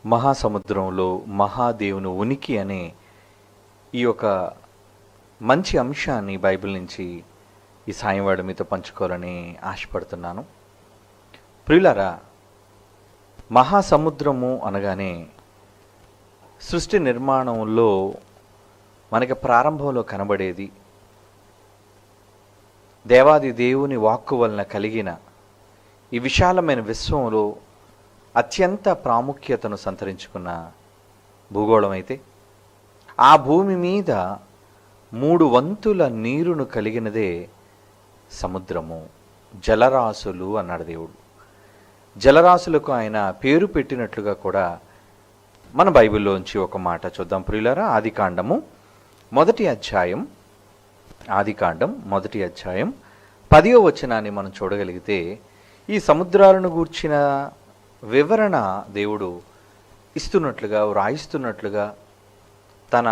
మహాసముద్రంలో మహాదేవుని ఉనికి అనే ఈ యొక్క మంచి అంశాన్ని బైబిల్ నుంచి ఈ సాయంవాడు మీతో పంచుకోవాలని ఆశపడుతున్నాను. ప్రియులారా, మహాసముద్రము అనగానే సృష్టి నిర్మాణంలో మనకి ప్రారంభంలో కనబడేది దేవాది దేవుని వాక్కు వలన కలిగిన ఈ విశాలమైన విశ్వంలో అత్యంత ప్రాముఖ్యతను సంతరించుకున్న భూగోళం అయితే, ఆ భూమి మీద 3 వంతుల నీరును కలిగినదే సముద్రము, జలరాశులు అన్నాడు దేవుడు. జలరాశులకు ఆయన పేరు పెట్టినట్లుగా కూడా మన బైబిల్లోంచి ఒక మాట చూద్దాం ప్రియులారా. ఆదికాండం మొదటి అధ్యాయం 10వ వచనాన్ని మనం చూడగలిగితే, ఈ సముద్రాలను గూర్చిన వివరణ దేవుడు ఇస్తున్నట్లుగా, వ్రాయిస్తున్నట్లుగా తన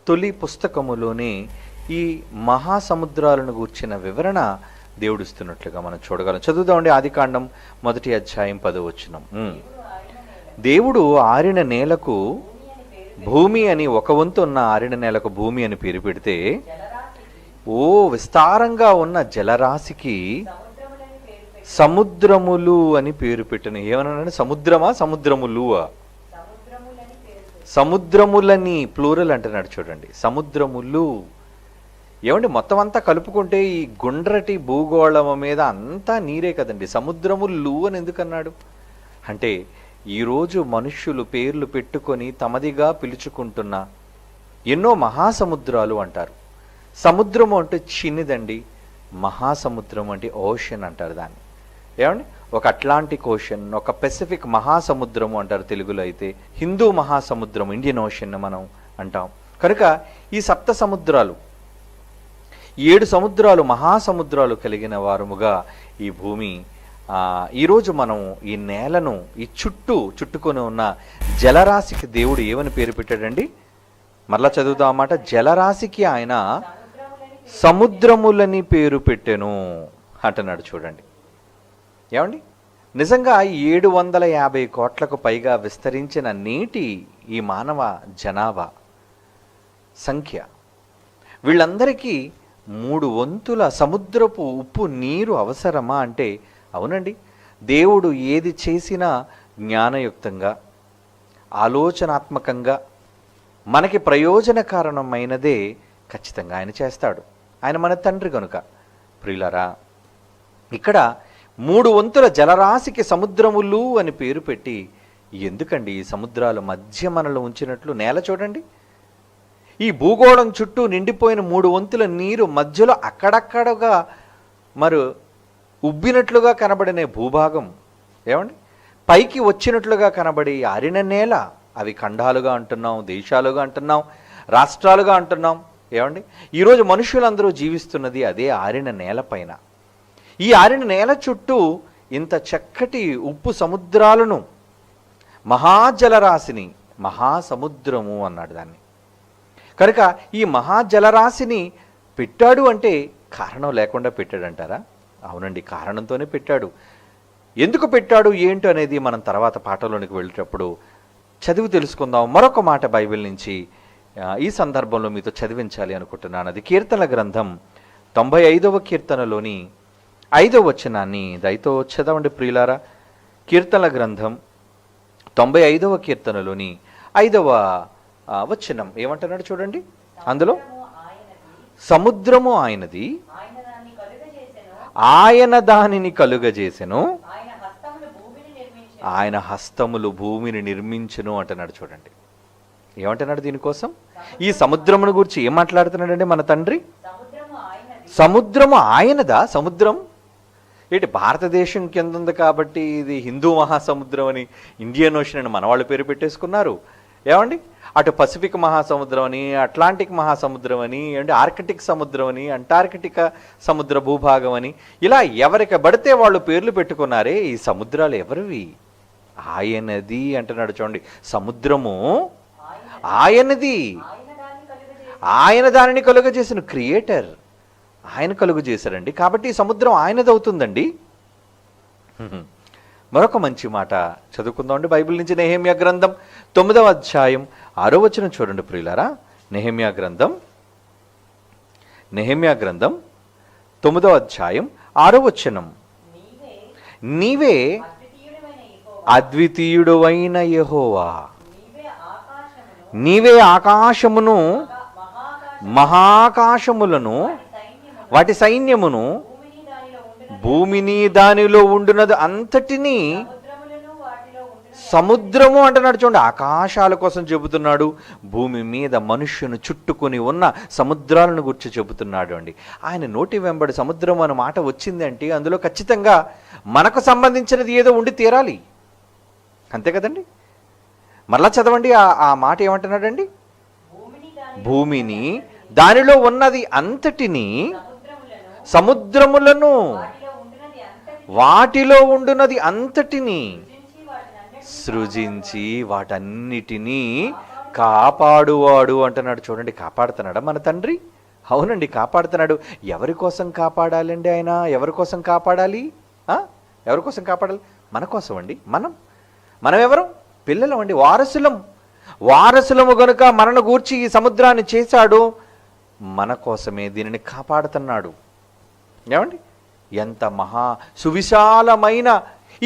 తొలి పుస్తకములోనే ఈ మహాసముద్రాలను గూర్చిన వివరణ దేవుడు ఇస్తున్నట్లుగా మనం చూడగలం. చదువుదామండి. ఆదికాండం మొదటి అధ్యాయం 10వ వచనం. దేవుడు ఆరిన నేలకు భూమి అని, ఒక వంతు ఉన్న ఆరిన నేలకు భూమి అని పేరు పెడితే, విస్తారంగా ఉన్న జలరాశికి సముద్రములు అని పేరు పెట్టను. ఏమన్నా సముద్రమా, సముద్రములువా? సముద్రములని ప్లూరల్ అంటున్నాడు చూడండి. సముద్రములు ఏమండి, మొత్తం అంతా కలుపుకుంటే ఈ గుండ్రటి భూగోళం మీద అంతా నీరే కదండి. సముద్రములు అని ఎందుకన్నాడు అంటే, ఈరోజు మనుష్యులు పేర్లు పెట్టుకొని తమదిగా పిలుచుకుంటున్న ఎన్నో మహాసముద్రాలు అంటారు. సముద్రము అంటే చిన్నదండి, మహాసముద్రం అంటే ఓషన్ అంటారు దాన్ని. ఏమండి, ఒక అట్లాంటిక్ ఓషన్, ఒక పెసిఫిక్ మహాసముద్రము అంటారు తెలుగులో. అయితే హిందూ మహాసముద్రం, ఇండియన్ ఓషన్ మనం అంటాం. కనుక ఈ 7 సముద్రాలు, 7 సముద్రాలు, మహాసముద్రాలు కలిగిన వారముగా ఈ భూమి, ఈరోజు మనం ఈ నేలను, ఈ చుట్టుకొని ఉన్న జలరాశికి దేవుడు ఏమని పేరు పెట్టాడండి? మరలా చదువుదాం అన్నమాట. జలరాశికి ఆయన సముద్రములని పేరు పెట్టెను అంటున్నాడు చూడండి. ఏమండి, నిజంగా 750 కోట్లకు పైగా విస్తరించిన నేటి ఈ మానవ జనాభా సంఖ్య, వీళ్ళందరికీ 3 వంతుల సముద్రపు ఉప్పు నీరు అవసరమా అంటే, అవునండి. దేవుడు ఏది చేసినా జ్ఞానయుక్తంగా, ఆలోచనాత్మకంగా, మనకి ప్రయోజనకారణమైనదే ఖచ్చితంగా ఆయన చేస్తాడు. ఆయన మన తండ్రి కనుక. ప్రియులారా, ఇక్కడ 3 వంతుల జలరాశికి సముద్రములు అని పేరు పెట్టి, ఎందుకండి ఈ సముద్రాల మధ్య మనలో ఉంచినట్లు? నేల చూడండి, ఈ భూగోళం చుట్టూ నిండిపోయిన 3 వంతుల నీరు మధ్యలో అక్కడక్కడగా మరి ఉబ్బినట్లుగా కనబడిన భూభాగం, ఏమండి, పైకి వచ్చినట్లుగా కనబడి ఆరిన నేల. అవి ఖండాలుగా అంటున్నాం, దేశాలుగా అంటున్నాం, రాష్ట్రాలుగా అంటున్నాం. ఏమండి, ఈరోజు మనుషులందరూ జీవిస్తున్నది అదే ఆరిన నేల పైన. ఈ ఆరిన నేల చుట్టూ ఇంత చక్కటి ఉప్పు సముద్రాలను, మహాజలరాశిని, మహాసముద్రము అన్నాడు దాన్ని. కనుక ఈ మహాజలరాశిని పెట్టాడు అంటే కారణం లేకుండా పెట్టాడంటారా? అవునండి, కారణంతోనే పెట్టాడు. ఎందుకు పెట్టాడు ఏంటో అనేది మనం తర్వాత పాఠంలోనికి వెళ్ళేటప్పుడు చదివి తెలుసుకుందాం. మరొక మాట బైబిల్ నుంచి ఈ సందర్భంలో మీతో చదివించాలి అనుకుంటున్నాను. అది కీర్తనల గ్రంథం 95వ కీర్తనలోని 5వ వచనాన్ని దయతో చదవండి ప్రియులారా. కీర్తనల గ్రంథం 95వ కీర్తనలోని 5వ వచనం ఏమంటున్నాడు చూడండి. అందులో సముద్రము ఆయనది, ఆయన దానిని కలుగజేసెను, ఆయన హస్తములు భూమిని నిర్మించును అంటున్నాడు చూడండి. ఏమంటున్నాడు దీనికోసం? ఈ సముద్రమును గురించి ఏం మాట్లాడుతున్నాడండి మన తండ్రి? సముద్రము ఆయనదా? సముద్రం ఏంటి, భారతదేశం కింద ఉంది కాబట్టి ఇది హిందూ మహాసముద్రం అని, ఇండియన్ ఓషన్ అని మనవాళ్ళు పేరు పెట్టేసుకున్నారు. ఏమండి, అటు పసిఫిక్ మహాసముద్రం అని, అట్లాంటిక్ మహాసముద్రం అని, అంటే ఆర్కిటిక్ సముద్రం అని, అంటార్కిటిక సముద్ర భూభాగం అని, ఇలా ఎవరికి పడితే వాళ్ళు పేర్లు పెట్టుకున్నారే. ఈ సముద్రాలు ఎవరివి? ఆయనది అంటున్నాడు చూడండి. సముద్రము ఆయనది, ఆయన దానిని కలుగజేసిన క్రియేటర్, ఆయన కలుగు చేశారండి. కాబట్టి ఈ సముద్రం ఆయనది అవుతుందండి. మరొక మంచి మాట చదువుకుందామండి బైబిల్ నుంచి. నెహెమ్యా గ్రంథం 9వ అధ్యాయం 6వ వచనం చూడండి ప్రియులారా. నెహెమ్యా గ్రంథం 9వ అధ్యాయం 6వ వచనం. నీవే అద్వితీయుడవైన యెహోవా, నీవే ఆకాశమును మహాకాశములను వాటి సైన్యమును భూమిని దానిలో ఉండున్నది అంతటినీ, సముద్రము అంటున్నాడు చూడండి, ఆకాశాల కోసం చెబుతున్నాడు. భూమి మీద మనుష్యును చుట్టుకొని ఉన్న సముద్రాలను గురించి చెబుతున్నాడు అండి. ఆయన నోటి వెంబడి సముద్రం అనే మాట వచ్చిందంటే అందులో ఖచ్చితంగా మనకు సంబంధించినది ఏదో ఉండి తీరాలి, అంతే కదండి. మరలా చదవండి ఆ మాట ఏమంటున్నాడండి. భూమిని దానిలో ఉన్నది అంతటిని, సముద్రములను వాటిలో ఉండున్నది అంతటిని సృజించి వాటన్నిటినీ కాపాడువాడు అంటున్నాడు చూడండి. కాపాడుతున్నాడా మన తండ్రి? అవునండి, కాపాడుతున్నాడు. ఎవరి కోసం కాపాడాలండి ఆయన? ఎవరి కోసం కాపాడాలి? ఎవరి కోసం కాపాడాలి? మన కోసం అండి. మనం ఎవరు? పిల్లలం అండి, వారసులము గనుక మనను గూర్చి ఈ సముద్రాన్ని చేశాడు, మన కోసమే దీనిని కాపాడుతున్నాడు. ఏమండి, ఎంత మహా సువిశాలమైన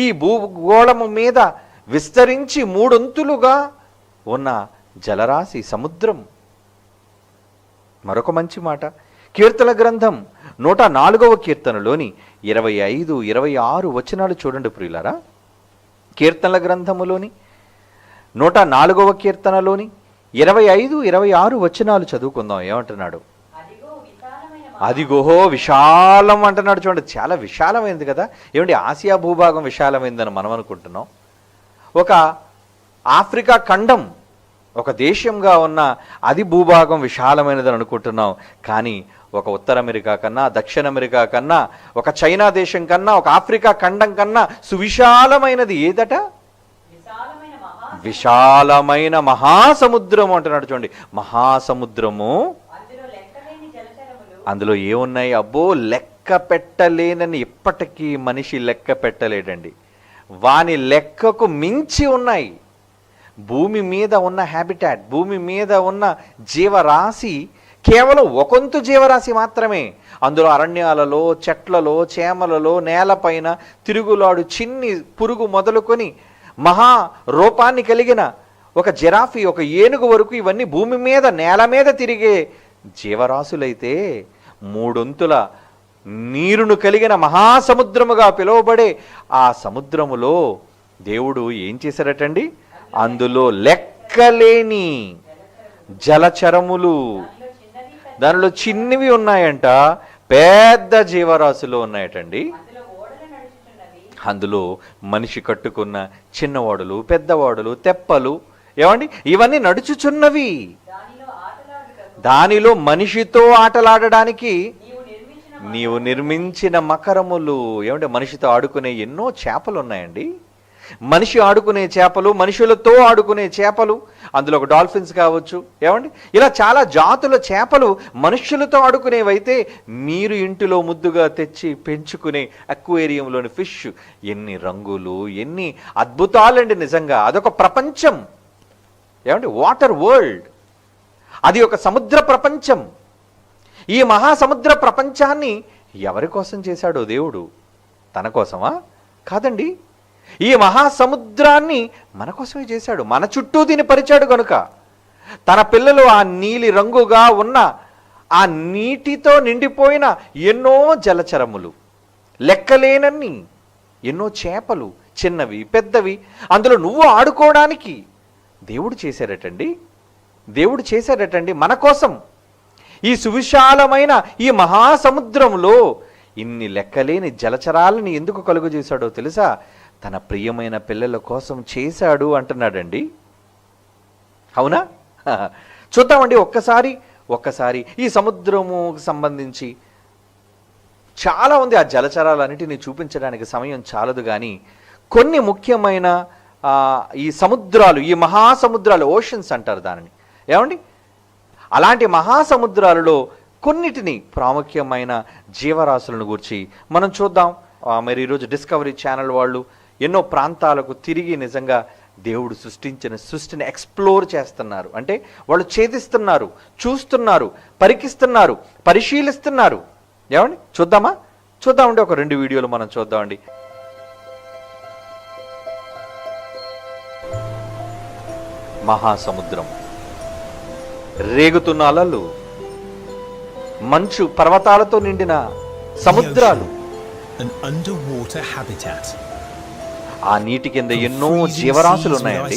ఈ భూగోళము మీద విస్తరించి 3 వంతులుగా ఉన్న జలరాశి సముద్రం. మరొక మంచి మాట కీర్తన గ్రంథం 104వ కీర్తనలోని 25, 26 వచనాలు చూడండి ప్రియులారా. కీర్తనల గ్రంథములోని 104వ కీర్తనలోని 25, 26 వచనాలు చదువుకుందాం. ఏమంటున్నాడు? అదిగోహో విశాలం అంటున్నాడు చూడండి. చాలా విశాలమైంది కదా. ఏమండి, ఆసియా భూభాగం విశాలమైందని మనం అనుకుంటున్నాం. ఒక ఆఫ్రికా ఖండం ఒక దేశంగా ఉన్న అది భూభాగం విశాలమైనదని అనుకుంటున్నాం. కానీ ఒక ఉత్తర అమెరికా కన్నా, దక్షిణ అమెరికా కన్నా, ఒక చైనా దేశం కన్నా, ఒక ఆఫ్రికా ఖండం కన్నా సువిశాలమైనది ఏదట? విశాలమైన మహాసముద్రము అంటున్నాడు చూడండి. మహాసముద్రము, అందులో ఏమున్నాయి? అబ్బో, లెక్క పెట్టలేనని ఇప్పటికీ మనిషి లెక్క పెట్టలేడండి. వాని లెక్కకు మించి ఉన్నాయి. భూమి మీద ఉన్న హ్యాబిటాట్, భూమి మీద ఉన్న జీవరాశి కేవలం ఒకంతు జీవరాశి మాత్రమే. అందులో అరణ్యాలలో, చెట్లలో, చేమలలో, నేలపైన తిరుగులాడు చిన్ని పురుగు మొదలుకొని మహా రూపాన్ని కలిగిన ఒక జిరాఫీ, ఒక ఏనుగు వరకు ఇవన్నీ భూమి మీద, నేల మీద తిరిగే జీవరాశులైతే 3 వంతుల నీరును కలిగిన మహాసముద్రముగా పిలువబడే ఆ సముద్రములో దేవుడు ఏం చేశారటండి? అందులో లెక్కలేని జలచరములు, దానిలో చిన్నవి ఉన్నాయంట, పెద్ద జీవరాశులు ఉన్నాయటండి. అందులో మనిషి కట్టుకున్న చిన్న ఓడలు, పెద్ద ఓడలు, తెప్పలు, ఏమండి, ఇవన్నీ నడుచుచున్నవి. దానిలో మనిషితో ఆటలాడడానికి నీవు నిర్మించిన మకరములు. ఏమంటే, మనిషితో ఆడుకునే ఎన్నో చేపలు ఉన్నాయండి. మనిషి ఆడుకునే చేపలు, మనుషులతో ఆడుకునే చేపలు, అందులో ఒక డాల్ఫిన్స్ కావచ్చు. ఏమండి, ఇలా చాలా జాతుల చేపలు మనుష్యులతో ఆడుకునేవైతే మీరు ఇంటిలో ముద్దుగా తెచ్చి పెంచుకునే అక్వేరియంలోని ఫిష్ ఎన్ని రంగులు, ఎన్ని అద్భుతాలండి. నిజంగా అదొక ప్రపంచం. ఏమండి, వాటర్ వరల్డ్, అది ఒక సముద్ర ప్రపంచం. ఈ మహాసముద్ర ప్రపంచాన్ని ఎవరి కోసం చేశాడో దేవుడు? తన కోసమా? కాదండి. ఈ మహాసముద్రాన్ని మన కోసమే చేశాడు. మన చుట్టూ దీన్ని పరిచాడు కనుక తన పిల్లలు ఆ నీలి రంగుగా ఉన్న ఆ నీటితో నిండిపోయిన ఎన్నో జలచరములు, లెక్కలేనన్ని ఎన్నో చేపలు, చిన్నవి పెద్దవి, అందులో నువ్వు ఆడుకోవడానికి దేవుడు చేశారటండి మన కోసం. ఈ సువిశాలమైన ఈ మహాసముద్రంలో ఇన్ని లెక్కలేని జలచరాలని ఎందుకు కలుగు చేశాడో తెలుసా? తన ప్రియమైన పిల్లల కోసం చేశాడు అంటున్నాడండి. అవునా? చూద్దామండి ఒక్కసారి ఈ సముద్రముకు సంబంధించి చాలా ఉంది. ఆ జలచరాలన్నిటిని చూపించడానికి సమయం చాలదు, కానీ కొన్ని ముఖ్యమైన ఈ సముద్రాలు, ఈ మహాసముద్రాలు, ఓషన్స్ అంటారు దానిని. ఏమండి, అలాంటి మహాసముద్రాలలో కొన్నిటిని ప్రాముఖ్యమైన జీవరాశులను గురించి మనం చూద్దాం. మరి ఈరోజు డిస్కవరీ ఛానల్ వాళ్ళు ఎన్నో ప్రాంతాలకు తిరిగి నిజంగా దేవుడు సృష్టించిన సృష్టిని ఎక్స్ప్లోర్ చేస్తున్నారు. అంటే వాళ్ళు ఛేదిస్తున్నారు, చూస్తున్నారు, పరికిస్తున్నారు, పరిశీలిస్తున్నారు. ఏమండి చూద్దామండి ఒక 2 వీడియోలు మనం చూద్దామండి. మహాసముద్రం, రేగుతున్న అలలు, మంచు పర్వతాలతో నిండిన సముద్రాలు, ఆ నీటి కింద ఎన్నో జీవరాశులు ఉన్నాయండి.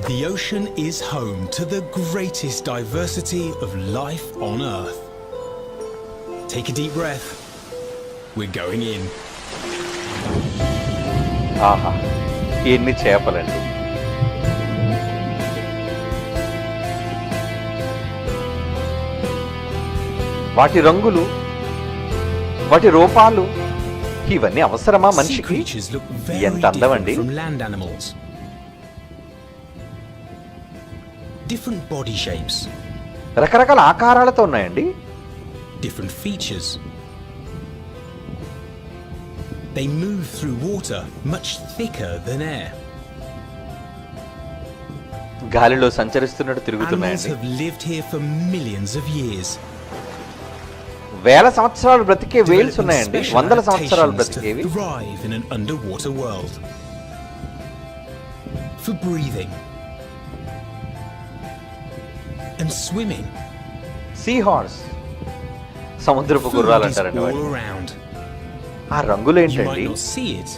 The ocean is home to the greatest diversity of life on Earth. Take a deep breath. We're going in. ఆహా, ఎన్ని చేపలండి! వాటి రంగులు, వాటి రూపాలు, ఇవన్నీ అవసరమా మనిషికి? ఎంత అందమండి! Different body shapes, రకరకాల ఆకారాలతో ఉన్నాయండి. different features. They move through water much thicker than air. గాలిలో సంచరిస్తున్నట్టు Animals తిరుగుతున్నాయండి. have lived here for millions of years. వేల సంవత్సరాలు బ్రతికే వేల్స్ developing ఉన్నాయండి, special వందల సంవత్సరాలు adaptations to బ్రతికేవి. thrive in an underwater world. For breathing and swimming. See horse, సముద్రపు Food గుర్రాలు is అంటారండి all వాటిని. around. ఆ రంగులు You might ఏంటండి? not see it,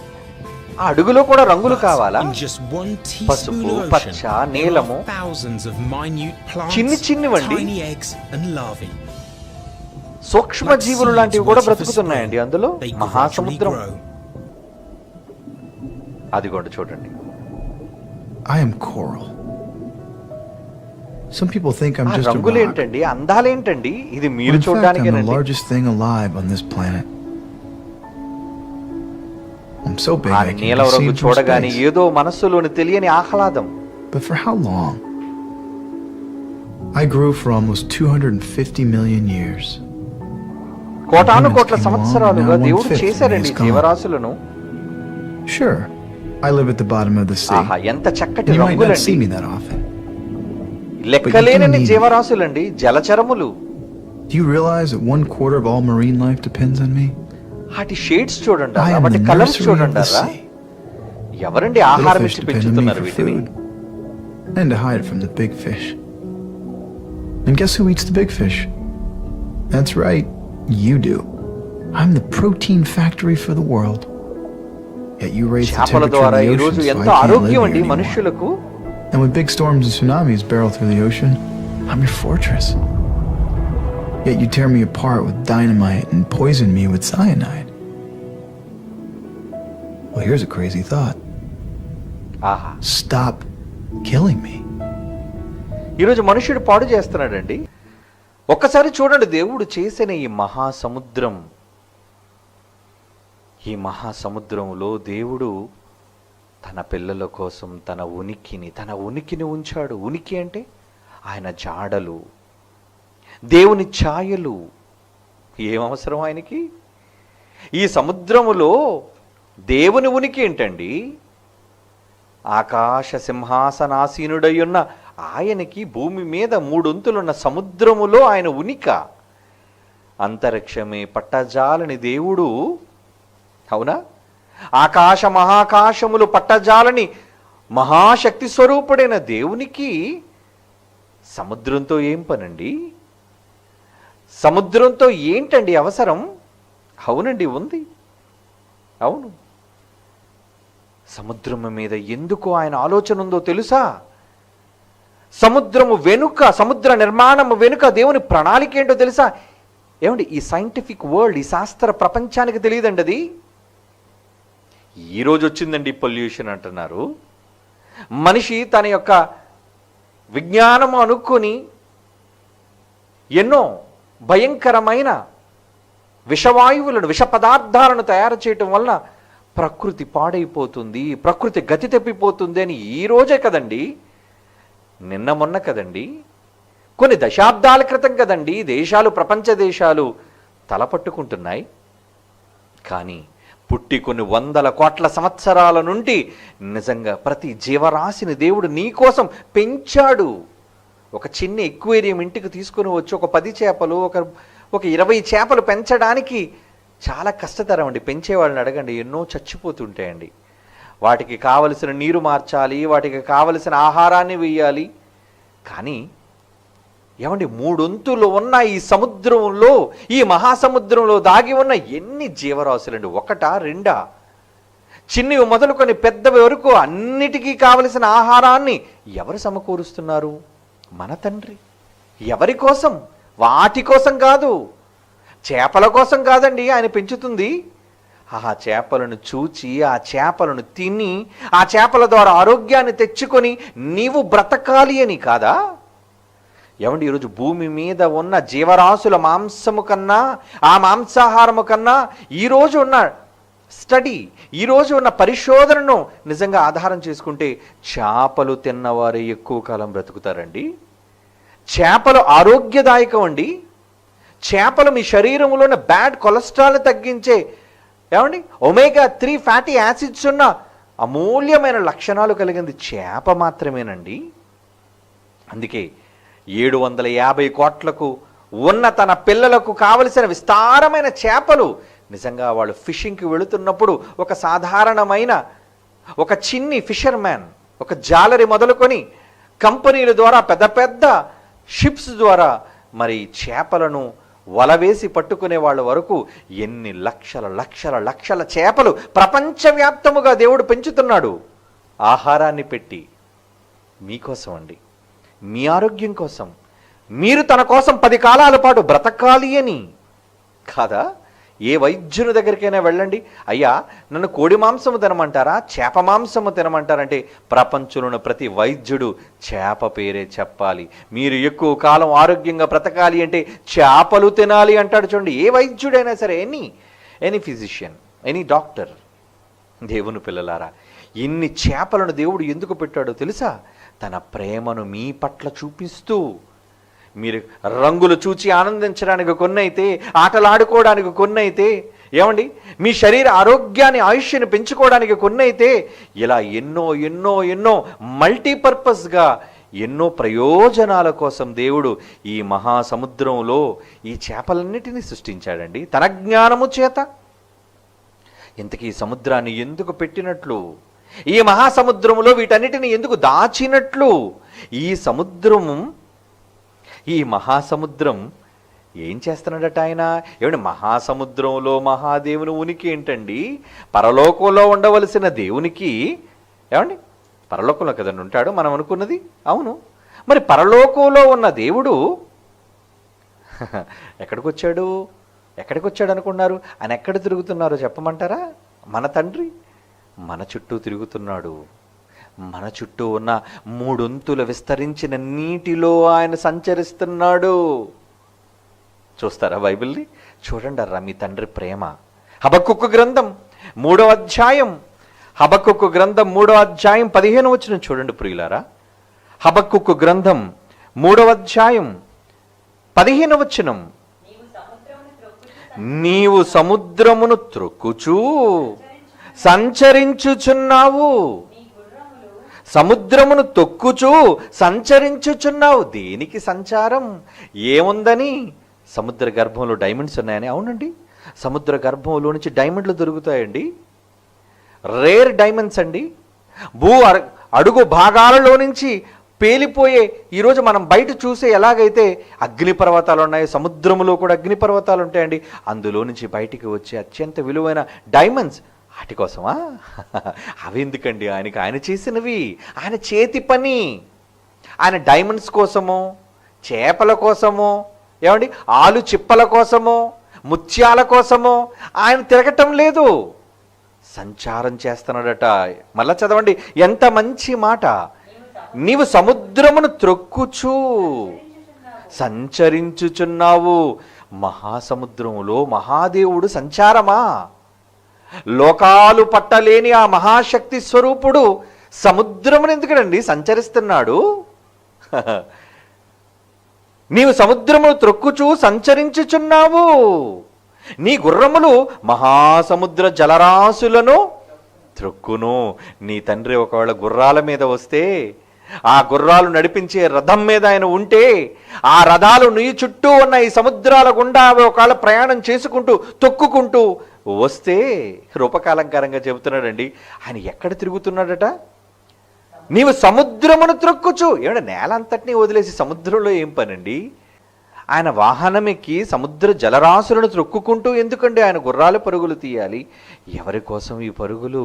ఆ అడుగులో కూడా రంగులు but కావాలా? in just one teaspoon పసుపు, of పచ్చ, ocean, there నీలము, are thousands of minute plants, చిన్నివండి. tiny eggs and larvae. సూక్ష్మ జీవులు లాంటివి కూడా బ్రతుకుతున్నాయండి అందులో. They మహాసముద్రం gradually grow. అదిగోండి చూడండి. I am coral. Some people think I'm ఆ just a rock. రంగులేంటండి, అందాలేంటండి, ఇది When మీరు in fact, I'm the చూడడానికేనండి. largest thing alive on this planet. I'm so big ఆ I can నీలం be రంగు seen from చూడగానే space. ఏదో మనస్సులోని తెలియని ఆహ్లాదం. But for how long? I grew for almost 250 million years. కోటాను కోట్ల Humans came along, సంవత్సరాలుగా now దేవుడు 1/5 చేశారండి is gone. జీవరాశులను. Sure, I live at the bottom of the sea. ఆహా, ఎంత చక్కటి You might not see రంగులండి. me that often. లెక్కలేనని need- జీవరాశులండి, జలచరములు. Do you realize that 1/4 of all marine life depends on me? వాటి shades చూడండి, I am వాటి the colours nursery of చూడండి. the sea. ఎవరండి Little ఆహారం fish ఇచ్చి depend on me పెంచుతున్నారు for వీటిని? food and to hide from the big fish. And guess who eats the big fish? That's right, you do. I'm the protein factory for the world. Yet you raise the చేపల temperature of ద్వారా the ఈ ocean రోజు so I ఎంతో can't live ఆరోగ్యం here అండి anymore. మనుషులకు. And when big storms and tsunamis barrel through the ocean, I'm your fortress. Yet you tear me apart with dynamite and poison me with cyanide. Well, here's a crazy thought. ఆహా, Stop killing me. ఈరోజు మనుషుడు పాడు చేస్తున్నాడండి. ఒక్కసారి చూడండి దేవుడు చేసిన ఈ మహాసముద్రం. ఈ మహాసముద్రంలో దేవుడు తన పిల్లల కోసం తన ఉనికిని ఉంచాడు. ఉనికి అంటే ఆయన జాడలు, దేవుని ఛాయలు. ఏం అవసరం ఆయనకి? ఈ సముద్రములో దేవుని ఉనికి ఏంటండి? ఆకాశ సింహాసనాసీనుడయ్యున్న ఆయనకి భూమి మీద 3 అంతులున్న సముద్రములో ఆయన ఉనిక. అంతరిక్షమే పట్టజాలని దేవుడు, అవునా? ఆకాశ మహాకాశములు పట్టజాలని మహాశక్తి స్వరూపుడైన దేవునికి సముద్రంతో ఏం పనండి? సముద్రంతో ఏంటండి అవసరం? అవునండి, ఉంది. అవును, సముద్రము మీద ఎందుకు ఆయన ఆలోచన ఉందో తెలుసా? సముద్రము వెనుక, సముద్ర నిర్మాణము వెనుక దేవుని ప్రణాళిక ఏంటో తెలుసా? ఏమండి, ఈ సైంటిఫిక్ వరల్డ్, ఈ శాస్త్ర ప్రపంచానికి తెలియదండి అది. ఈరోజు వచ్చిందండి పొల్యూషన్ అంటున్నారు. మనిషి తన యొక్క విజ్ఞానము అనుకొని ఎన్నో భయంకరమైన విషవాయువులను, విష పదార్థాలను తయారు చేయటం వలన ప్రకృతి పాడైపోతుంది, ప్రకృతి గతి తప్పిపోతుంది అని ఈ రోజే కదండి, నిన్న మొన్న కదండి, కొన్ని దశాబ్దాల క్రితం కదండి దేశాలు, ప్రపంచ దేశాలు తలపట్టుకుంటున్నాయి. కానీ పుట్టి కొన్ని వందల కోట్ల సంవత్సరాల నుండి నిజంగా ప్రతి జీవరాశిని దేవుడు నీ కోసం పెంచాడు. ఒక చిన్న ఎక్వేరియం ఇంటికి తీసుకుని వచ్చి ఒక 10 చేపలు ఒక 20 చేపలు పెంచడానికి చాలా కష్టతరం అండి. పెంచేవాళ్ళని అడగండి, ఎన్నో చచ్చిపోతుంటాయండి. వాటికి కావలసిన నీరు మార్చాలి, వాటికి కావలసిన ఆహారాన్ని వేయాలి. కానీ ఏమండి 3 వంతులు ఉన్న ఈ సముద్రంలో, ఈ మహాసముద్రంలో దాగి ఉన్న ఎన్ని జీవరాశులండి? 1, 2? చిన్నవి మొదలుకొని పెద్దవి వరకు అన్నిటికీ కావలసిన ఆహారాన్ని ఎవరు సమకూరుస్తున్నారు? మన తండ్రి. ఎవరి కోసం? వాటి కోసం కాదు, చేపల కోసం కాదండి ఆయన పెంచుతుంది. ఆ చేపలను చూచి, ఆ చేపలను తిని, ఆ చేపల ద్వారా ఆరోగ్యాన్ని తెచ్చుకొని నీవు బ్రతకాలి అని కాదా? ఏమండి ఈరోజు భూమి మీద ఉన్న జీవరాశుల మాంసము కన్నా, ఆ మాంసాహారము కన్నా ఈరోజు ఉన్న స్టడీ, ఈరోజు ఉన్న పరిశోధనను నిజంగా ఆధారం చేసుకుంటే చేపలు తిన్నవారే ఎక్కువ కాలం బ్రతుకుతారండి. చేపలు ఆరోగ్యదాయకం అండి. చేపలు మీ శరీరంలో ఉన్న బ్యాడ్ కొలెస్ట్రాల్ని తగ్గించే, ఏమండి ఒమేగా 3 ఫ్యాటీ యాసిడ్స్ ఉన్న అమూల్యమైన లక్షణాలు కలిగింది చేప మాత్రమేనండి. అందుకే 750 కోట్లకు ఉన్న తన పిల్లలకు కావలసిన విస్తారమైన చేపలు నిజంగా వాళ్ళు ఫిషింగ్కి వెళుతున్నప్పుడు ఒక సాధారణమైన ఒక చిన్ని ఫిషర్మ్యాన్, ఒక జాలరి మొదలుకొని కంపెనీల ద్వారా పెద్ద పెద్ద షిప్స్ ద్వారా మరి చేపలను వలవేసి పట్టుకునే వాళ్ళ వరకు ఎన్ని లక్షల లక్షల లక్షల చేపలు ప్రపంచవ్యాప్తముగా దేవుడు పెంచుతున్నాడు. ఆహారాన్ని పెట్టి మీకోసం అండి, మీ ఆరోగ్యం కోసం, మీరు తన కోసం 10 కాలాల పాటు బ్రతకాలి అని కాదా? ఏ వైద్యుని దగ్గరికైనా వెళ్ళండి, అయ్యా నన్ను కోడి మాంసము తినమంటారా, చేప మాంసము తినమంటారంటే ప్రపంచంలోని ప్రతి వైద్యుడు చేప పేరే చెప్పాలి. మీరు ఎక్కువ కాలం ఆరోగ్యంగా బ్రతకాలి అంటే చేపలు తినాలి అంటాడు. చూడండి, ఏ వైద్యుడైనా సరే, ఎనీ ఫిజిషియన్, ఎనీ డాక్టర్. దేవుని పిల్లలారా, ఇన్ని చేపలను దేవుడు ఎందుకు పెట్టాడో తెలుసా? తన ప్రేమను మీ పట్ల చూపిస్తూ, మీరు రంగులు చూచి ఆనందించడానికి కొన్నైతే, ఆటలాడుకోవడానికి కొన్నైతే, ఏమండి మీ శరీర ఆరోగ్యాన్ని, ఆయుష్ని పెంచుకోవడానికి కొన్నైతే, ఇలా ఎన్నో ఎన్నో ఎన్నో మల్టీపర్పస్గా ఎన్నో ప్రయోజనాల కోసం దేవుడు ఈ మహాసముద్రంలో ఈ చేపలన్నిటినీ సృష్టించాడండి తన జ్ఞానము చేత. ఇంతకీ సముద్రాన్ని ఎందుకు పెట్టినట్లు? ఈ మహాసముద్రములో వీటన్నిటిని ఎందుకు దాచినట్లు? ఈ మహాసముద్రం ఏం చేస్తున్నాడట ఆయన? ఏమండి మహాసముద్రంలో మహాదేవుని ఉనికి ఏంటండి? పరలోకంలో ఉండవలసిన దేవునికి, ఏమండి పరలోకంలో కదండి ఉంటాడు మనం అనుకున్నది. అవును, మరి పరలోకంలో ఉన్న దేవుడు ఎక్కడికి వచ్చాడు అనుకున్నారు? ఆయన ఎక్కడ తిరుగుతున్నారో చెప్పమంటారా? మన తండ్రి మన చుట్టూ తిరుగుతున్నాడు. మన చుట్టూ ఉన్న 3 వంతుల విస్తరించిన నీటిలో ఆయన సంచరిస్తున్నాడు. చూస్తారా బైబిల్ని? చూడండి అర్రా మీ తండ్రి ప్రేమ. హబక్కుకు గ్రంథం 3వ అధ్యాయం, హబక్కుకు గ్రంథం 3వ అధ్యాయం 15వ వచనం చూడండి ప్రియులారా. హబక్కుకు గ్రంథం 3వ అధ్యాయం 15వ వచనం, నీవు సముద్రమును త్రొక్కుచూ సంచరించుచున్నావు, సముద్రమును తొక్కుచూ సంచరించుచున్నావు. దేనికి సంచారం? ఏముందని? సముద్ర గర్భంలో డైమండ్స్ ఉన్నాయని. అవునండి, సముద్ర గర్భంలో నుంచి డైమండ్లు దొరుకుతాయండి. రేర్ డైమండ్స్ అండి. అడుగు భాగాలలో నుంచి పేలిపోయే, ఈరోజు మనం బయట చూసే ఎలాగైతే అగ్నిపర్వతాలు ఉన్నాయో, సముద్రంలో కూడా అగ్నిపర్వతాలు ఉంటాయండి. అందులో నుంచి బయటికి వచ్చే అత్యంత విలువైన డైమండ్స్ వాటి కోసమా? అవి ఎందుకండి? ఆయన చేసినవి, ఆయన చేతి పని. ఆయన డైమండ్స్ కోసమో, చేపల కోసమో, ఏమండి ఆలు చిప్పల కోసమో, ముత్యాల కోసమో ఆయన తిరగటం లేదు, సంచారం చేస్తున్నాడట. మళ్ళా చదవండి, ఎంత మంచి మాట. నీవు సముద్రమును త్రొక్కుచూ సంచరించుచున్నావు. మహాసముద్రములో మహాదేవుడు సంచారమా? లోకాలు పట్టలేని ఆ మహాశక్తి స్వరూపుడు సముద్రమును ఎందుకండి సంచరిస్తున్నాడు? నీవు సముద్రమును త్రొక్కుచూ సంచరించుచున్నావు. నీ గుర్రములు మహాసముద్ర జలరాశులను త్రొక్కును. నీ తండ్రి ఒకవేళ గుర్రాల మీద వస్తే, ఆ గుర్రాలు నడిపించే రథం మీద ఆయన ఉంటే, ఆ రథాలు నీ చుట్టూ ఉన్న ఈ సముద్రాల గుండా ఒకవేళ ప్రయాణం చేసుకుంటూ తొక్కుకుంటూ వస్తే, రూపకాలంకారంగా చెబుతున్నాడండి, ఆయన ఎక్కడ తిరుగుతున్నాడట? నీవు సముద్రమును త్రొక్కుచు. ఏమంటే నేల అంతటినీ వదిలేసి సముద్రంలో ఏం పనండి? ఆయన వాహనం ఎక్కి సముద్ర జలరాశులను త్రొక్కుకుంటూ ఎందుకండి ఆయన గుర్రాలు పరుగులు తీయాలి? ఎవరి కోసం ఈ పరుగులు?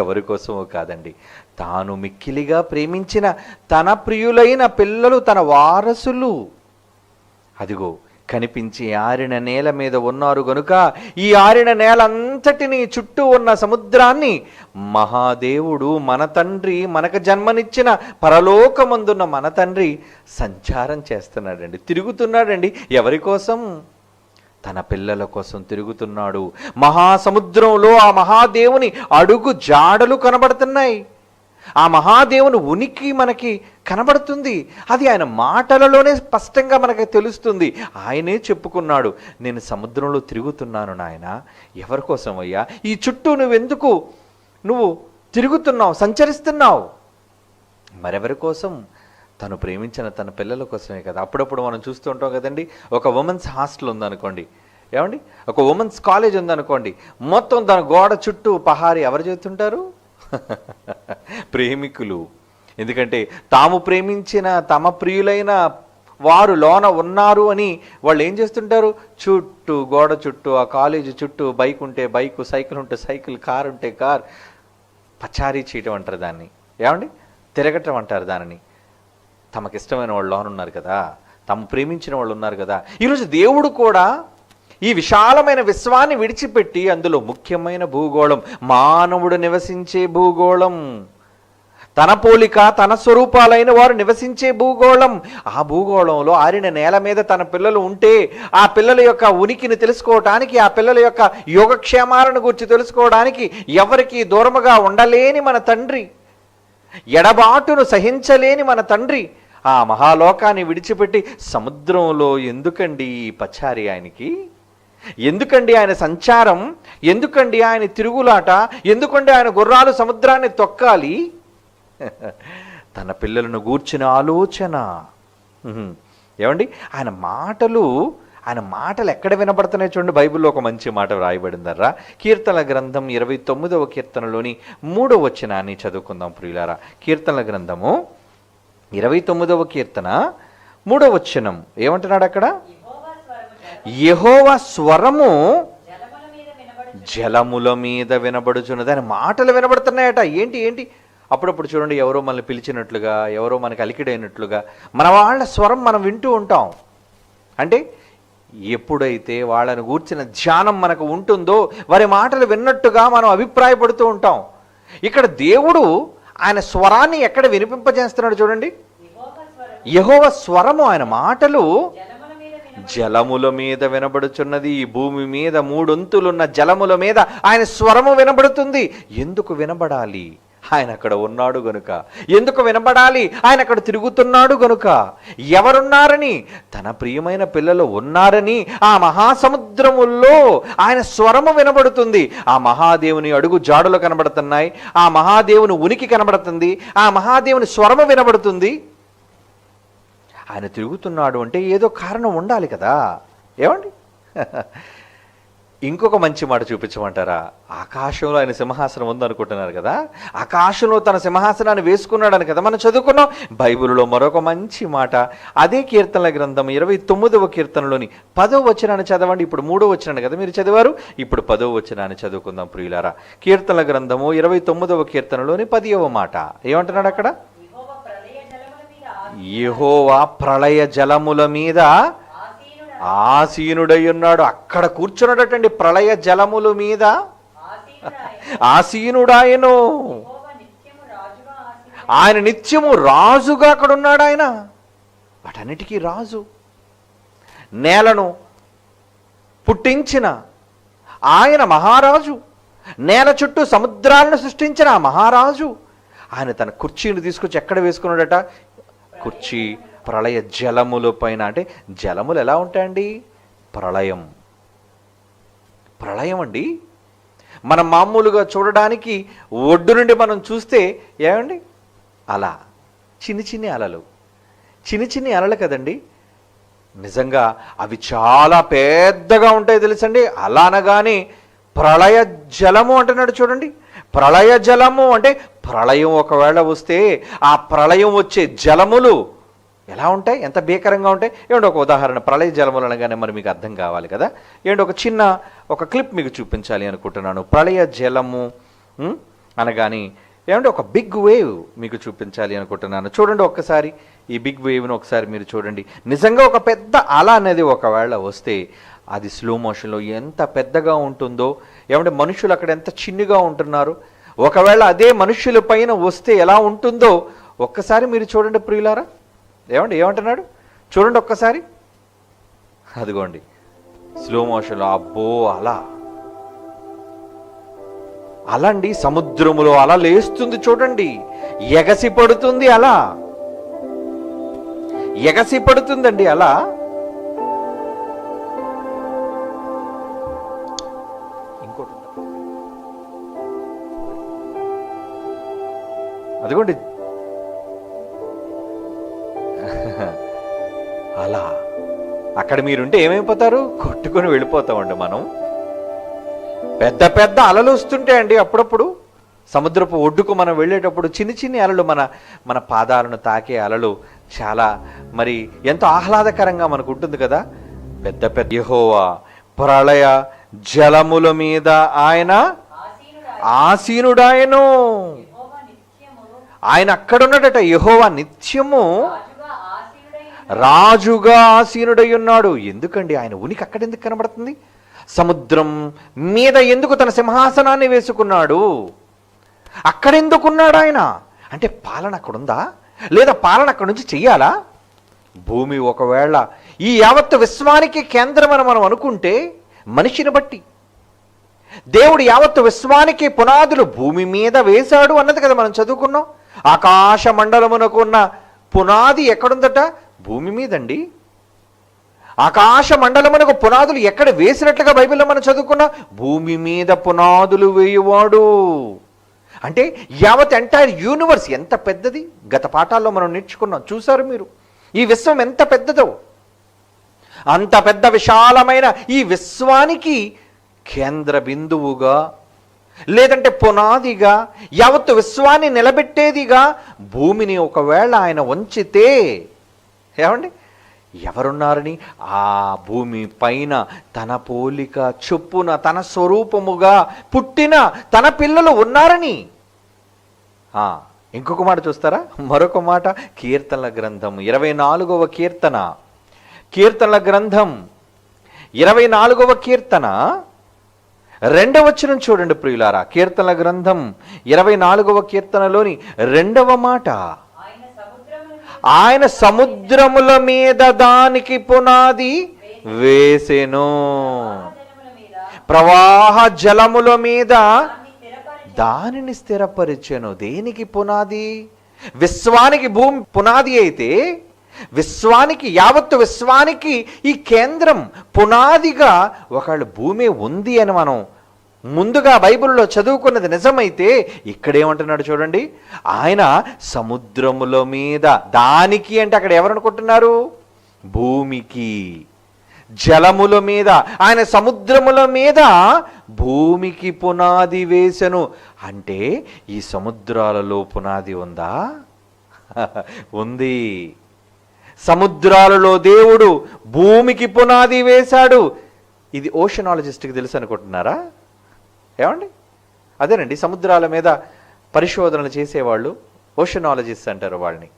ఎవరి కోసమో కాదండి, తాను మిక్కిలిగా ప్రేమించిన తన ప్రియులైన పిల్లలు, తన వారసులు అదిగో కనిపించి ఆరిన నేల మీద ఉన్నారు గనుక, ఈ ఆరిన నేల అంతటినీ చుట్టూ ఉన్న సముద్రాన్ని మహాదేవుడు మన తండ్రి, మనకు జన్మనిచ్చిన పరలోకమందున్న మన తండ్రి సంచారం చేస్తున్నాడండి, తిరుగుతున్నాడండి. ఎవరి కోసం? తన పిల్లల కోసం తిరుగుతున్నాడు. మహాసముద్రంలో ఆ మహాదేవుని అడుగు జాడలు కనబడుతున్నాయి. ఆ మహాదేవుని ఉనికి మనకి కనబడుతుంది. అది ఆయన మాటలలోనే స్పష్టంగా మనకి తెలుస్తుంది. ఆయనే చెప్పుకున్నాడు, నేను సముద్రంలో తిరుగుతున్నాను నాయన. ఎవరి కోసం అయ్యా? ఈ చుట్టూ నువ్వు తిరుగుతున్నావు, సంచరిస్తున్నావు? మరెవరి కోసం? తను ప్రేమించిన తన పిల్లల కోసమే కదా. అప్పుడప్పుడు మనం చూస్తూ ఉంటాం కదండి, ఒక ఉమెన్స్ హాస్టల్ ఉందనుకోండి, ఏమండి, ఒక ఉమెన్స్ కాలేజ్ ఉందనుకోండి, మొత్తం దాని గోడ చుట్టూ పహారీ ఎవరు చేస్తుంటారు? ప్రేమికులు. ఎందుకంటే తాము ప్రేమించిన తమ ప్రియులైన వారు లోన ఉన్నారు అని వాళ్ళు ఏం చేస్తుంటారు? చుట్టూ గోడ చుట్టూ, ఆ కాలేజీ చుట్టూ, బైక్ ఉంటే బైక్, సైకిల్ ఉంటే సైకిల్, కార్ ఉంటే కార్, పచారీ చేయటం అంటారు దాన్ని, ఏమండి, తిరగటం అంటారు దానిని. తమకిష్టమైన వాళ్ళు లోన ఉన్నారు కదా, తమ ప్రేమించిన వాళ్ళు ఉన్నారు కదా. ఈరోజు దేవుడు కూడా ఈ విశాలమైన విశ్వాన్ని విడిచిపెట్టి, అందులో ముఖ్యమైన భూగోళం, మానవుడు నివసించే భూగోళం, తన పోలిక తన స్వరూపాలైన వారు నివసించే భూగోళం, ఆ భూగోళంలో ఆరిన నేల మీద తన పిల్లలు ఉంటే, ఆ పిల్లల యొక్క ఉనికిని తెలుసుకోవటానికి, ఆ పిల్లల యొక్క యోగక్షేమాలను గురించి తెలుసుకోవడానికి ఎవరికి దూరముగా ఉండలేని మన తండ్రి, ఎడబాటును సహించలేని మన తండ్రి ఆ మహాలోకాన్ని విడిచిపెట్టి సముద్రంలో ఎందుకండి పచారి? ఆయనకి ఎందుకండి ఆయన సంచారం? ఎందుకండి ఆయన తిరుగులాట? ఎందుకండి ఆయన గుర్రాలు సముద్రాన్ని తొక్కాలి? తన పిల్లలను గూర్చిన ఆలోచన. ఏమండి, ఆయన మాటలు ఎక్కడ వినబడుతున్నాయి చూడండి. బైబిల్లో ఒక మంచి మాట రాయబడిందర్రా. కీర్తనల గ్రంథం 29వ కీర్తనలోని 3వ వచనాన్ని చదువుకుందాం ప్రియులారా. కీర్తనల గ్రంథము 29వ కీర్తన 3వ వచనం ఏమంటున్నాడు అక్కడ? యెహోవా స్వరము జలముల మీద వినబడుచున్నది. ఆయన మాటలు వినబడుతున్నాయట. ఏంటి అప్పుడప్పుడు చూడండి, ఎవరో మనల్ని పిలిచినట్లుగా, ఎవరో మనకి అలికిడైనట్లుగా మన వాళ్ళ స్వరం మనం వింటూ ఉంటాం. అంటే ఎప్పుడైతే వాళ్ళని గూర్చిన ధ్యానం మనకు ఉంటుందో, వారి మాటలు విన్నట్టుగా మనం అభిప్రాయపడుతూ ఉంటాం. ఇక్కడ దేవుడు ఆయన స్వరాన్ని ఎక్కడ వినిపింపజేస్తున్నాడు చూడండి. యెహోవా స్వరము, ఆయన మాటలు జలముల మీద వినబడుచున్నది. ఈ భూమి మీద 3 అంతులున్న జలముల మీద ఆయన స్వరము వినబడుతుంది. ఎందుకు వినబడాలి? ఆయన అక్కడ ఉన్నాడు గనుక. ఎందుకు వినబడాలి? ఆయన అక్కడ తిరుగుతున్నాడు గనుక. ఎవరున్నారని? తన ప్రియమైన పిల్లలు ఉన్నారని ఆ మహాసముద్రముల్లో ఆయన స్వరము వినబడుతుంది. ఆ మహాదేవుని అడుగు జాడులు కనబడుతున్నాయి, ఆ మహాదేవుని ఉనికి కనబడుతుంది, ఆ మహాదేవుని స్వరము వినబడుతుంది. ఆయన తిరుగుతున్నాడు అంటే ఏదో కారణం ఉండాలి కదా, ఏమండి? ఇంకొక మంచి మాట చూపించమంటారా? ఆకాశంలో ఆయన సింహాసనం ఉందనుకుంటున్నారు కదా, ఆకాశంలో తన సింహాసనాన్ని వేసుకున్నాడని కదా మనం చదువుకున్నాం. బైబిల్లో మరొక మంచి మాట, అదే కీర్తనల గ్రంథం 29వ కీర్తనలోని 10వ వచనాన్ని చదవండి. ఇప్పుడు 3వ వచనాన్ని కదా మీరు చదివారు, ఇప్పుడు 10వ వచనాన్ని చదువుకుందాం ప్రియులారా. కీర్తనల గ్రంథము 29వ కీర్తనలోని 10వ మాట ఏమంటున్నాడు అక్కడ? యెహోవా ప్రళయ జలముల మీద ఆసీనుడై ఉన్నాడు. అక్కడ కూర్చున్నాడటండి, ప్రళయ జలముల మీద ఆసీనుడాయను. ఆయన నిత్యము రాజుగా అక్కడ ఉన్నాడు. ఆయన వాటన్నిటికీ రాజు. నేలను పుట్టించిన ఆయన మహారాజు, నేల చుట్టూ సముద్రాలను సృష్టించిన ఆ మహారాజు. ఆయన తన కుర్చీని తీసుకొచ్చి ఎక్కడ వేసుకున్నాడట? కుర్చీ ప్రళయ జలముల పైన. అంటే జలములు ఎలా ఉంటాయండి? ప్రళయం. ప్రళయం అండి. మనం మామూలుగా చూడడానికి ఒడ్డు నుండి మనం చూస్తే ఏమండి అలా చిన్ని చిన్ని అలలు, చిన్ని చిన్ని అలలు కదండి. నిజంగా అవి చాలా పెద్దగా ఉంటాయి తెలుసండి. అలా అనగానే ప్రళయ జలము అంటున్నాడు చూడండి. ప్రళయ జలము అంటే ప్రళయం ఒకవేళ వస్తే ఆ ప్రళయం వచ్చే జలములు ఎలా ఉంటాయి, ఎంత భీకరంగా ఉంటాయి. ఏమంటే ఒక ఉదాహరణ, ప్రళయ జలములు అనగానే మరి మీకు అర్థం కావాలి కదా. ఏమంటే ఒక చిన్న క్లిప్ మీకు చూపించాలి అనుకుంటున్నాను. ప్రళయ జలము అనగానే ఏమంటే ఒక బిగ్ వేవ్ మీకు చూపించాలి అనుకుంటున్నాను. చూడండి ఒక్కసారి ఈ బిగ్ వేవ్ను ఒకసారి మీరు చూడండి. నిజంగా ఒక పెద్ద అల అనేది ఒకవేళ వస్తే అది స్లో మోషన్లో ఎంత పెద్దగా ఉంటుందో, ఏమంటే మనుషులు అక్కడ ఎంత చిన్నగా ఉంటున్నారు, ఒకవేళ అదే మనుషుల పైన వస్తే ఎలా ఉంటుందో ఒక్కసారి మీరు చూడండి ప్రియులారా. ఏమంటున్నాడు చూడండి ఒక్కసారి. అదిగోండి స్లో మోషన్లో. అబ్బో అలా అండి, సముద్రములో అలా లేస్తుంది చూడండి. ఎగసి పడుతుంది అలా, ఎగసి పడుతుందండి అలా. ఇంకోటి అదిగోండి అలా. అక్కడ మీరుంటే ఏమైపోతారు, కొట్టుకొని వెళ్ళిపోతామండి మనం. పెద్ద పెద్ద అలలు వస్తుంటాయండి అప్పుడప్పుడు. సముద్రపు ఒడ్డుకు మనం వెళ్ళేటప్పుడు చిన్ని చిన్ని అలలు మన పాదాలను తాకే అలలు చాలా మరి ఎంతో ఆహ్లాదకరంగా మనకు ఉంటుంది కదా. పెద్ద పెద్ద యెహోవా ప్రళయ జలముల మీద ఆయన ఆసీనుడాయను. ఆయన అక్కడున్నాడట. యెహోవా నిత్యము రాజుగా ఆసీనుడై ఉన్నాడు. ఎందుకండి ఆయన ఉనికి అక్కడ ఎందుకు కనబడుతుంది? సముద్రం మీద ఎందుకు తన సింహాసనాన్ని వేసుకున్నాడు? అక్కడెందుకున్నాడు ఆయన? అంటే పాలన అక్కడుందా, లేదా పాలన అక్కడి నుంచి చెయ్యాలా? భూమి ఒకవేళ ఈ యావత్తు విశ్వానికి కేంద్రం అని మనం అనుకుంటే, మనిషిని బట్టి దేవుడు యావత్తు విశ్వానికి పునాదులు భూమి మీద వేశాడు అన్నది కదా మనం చదువుకున్నాం. ఆకాశ మండలమునకు ఉన్న పునాది ఎక్కడుందట? భూమి మీదండి. ఆకాశ మండలమునకు పునాదులు ఎక్కడ వేసినట్లుగా బైబిల్లో మనం చదువుకున్నా, భూమి మీద పునాదులు వేయువాడు. అంటే యావత్ ఎంటైర్ యూనివర్స్ ఎంత పెద్దది. గత పాఠాల్లో మనం నేర్చుకున్నాం, చూసారు మీరు. ఈ విశ్వం ఎంత పెద్దదో, అంత పెద్ద విశాలమైన ఈ విశ్వానికి కేంద్ర బిందువుగా, లేదంటే పునాదిగా, యావత్తు విశ్వాన్ని నిలబెట్టేదిగా భూమిని ఒకవేళ ఆయన వంచితే ఏమండి ఎవరున్నారని? ఆ భూమి పైన తన పోలిక చొప్పున తన స్వరూపముగా పుట్టిన తన పిల్లలు ఉన్నారని. ఇంకొక మాట చూస్తారా, మరొక మాట. కీర్తనల గ్రంథం 24వ కీర్తన, కీర్తనల గ్రంథం 24వ కీర్తన 2వ వచనం చూడండి ప్రియులారా. కీర్తనల గ్రంథం 24వ కీర్తనలోని 2వ మాట, ఆయన సముద్రముల మీద దానికి పునాది వేసెను, ప్రవాహ జలముల మీద దానిని స్థిరపరిచెను. దేనికి పునాది? విశ్వానికి భూమి పునాది అయితే, విశ్వానికి యావత్తు విశ్వానికి ఈ కేంద్రం పునాదిగా ఒకళ్ళు భూమి ఉంది అని మనం ముందుగా బైబిల్లో చదువుకున్నది నిజమైతే, ఇక్కడేమంటున్నాడు చూడండి, ఆయన సముద్రముల మీద, దానికి అంటే అక్కడ ఎవరనుకుంటున్నారు? భూమికి. జలముల మీద, ఆయన సముద్రముల మీద భూమికి పునాది వేసెను. అంటే ఈ సముద్రాలలో పునాది ఉందా? ఉంది. సముద్రాలలో దేవుడు భూమికి పునాది వేశాడు. ఇది ఓషనాలజిస్ట్కి తెలుసు అనుకుంటున్నారా? ఏమండి? అదేనండి, సముద్రాల మీద పరిశోధనలు చేసేవాళ్ళు ఓషనాలజిస్ట్ అంటారు వాళ్ళని.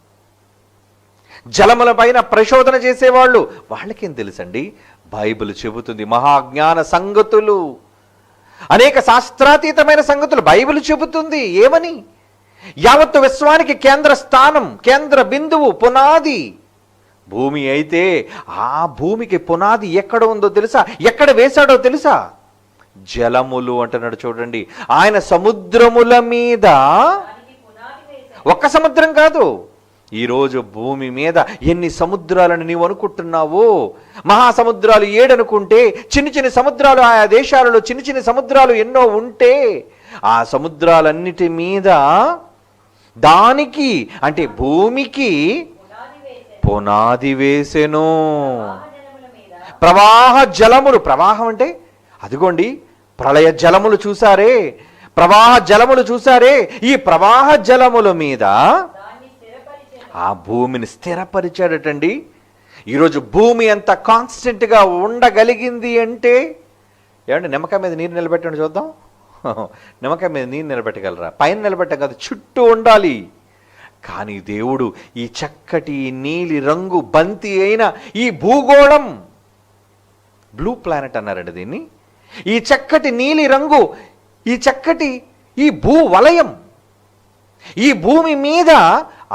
జలముల పైన పరిశోధన చేసేవాళ్ళు, వాళ్ళకేం తెలుసండి? బైబిల్ చెబుతుంది మహాజ్ఞాన సంగతులు, అనేక శాస్త్రాతీతమైన సంగతులు బైబిల్ చెబుతుంది. ఏమని? యావత్తు విశ్వానికి కేంద్ర స్థానం, కేంద్ర బిందువు, పునాది భూమి అయితే, ఆ భూమికి పునాది ఎక్కడ ఉందో తెలుసా? ఎక్కడ వేశాడో తెలుసా? జలములు అంటున్నాడు చూడండి. ఆయన సముద్రముల మీద, ఒక్క సముద్రం కాదు, ఈరోజు భూమి మీద ఎన్ని సముద్రాలను నీవు అనుకుంటున్నావో, మహాసముద్రాలు 7 అనుకుంటే చిన్న చిన్న సముద్రాలు ఆయా దేశాలలో చిన్న చిన్న సముద్రాలు ఎన్నో ఉంటే ఆ సముద్రాలన్నిటి మీద దానికి అంటే భూమికి పునాది వేసెను. ప్రవాహ జలములు, ప్రవాహం అంటే అదిగోండి ప్రళయ జలములు చూసారే, ప్రవాహ జలములు చూసారే, ఈ ప్రవాహ జలముల మీద ఆ భూమిని స్థిరపరిచాడటండి. ఈరోజు భూమి అంత కాన్స్టెంట్గా ఉండగలిగింది అంటే ఏమంటే నిమ్మకాయ మీద నీరు నిలబెట్టండి చూద్దాం. నిమ్మకాయ మీద నీరు నిలబెట్టగలరా? పైన నిలబెట్టం కదా, చుట్టూ ఉండాలి. కానీ దేవుడు ఈ చక్కటి నీలి రంగు బంతి అయిన ఈ భూగోళం, బ్లూ ప్లానెట్ అన్నారండి దీన్ని, ఈ చక్కటి నీలి రంగు, ఈ చక్కటి ఈ భూవలయం, ఈ భూమి మీద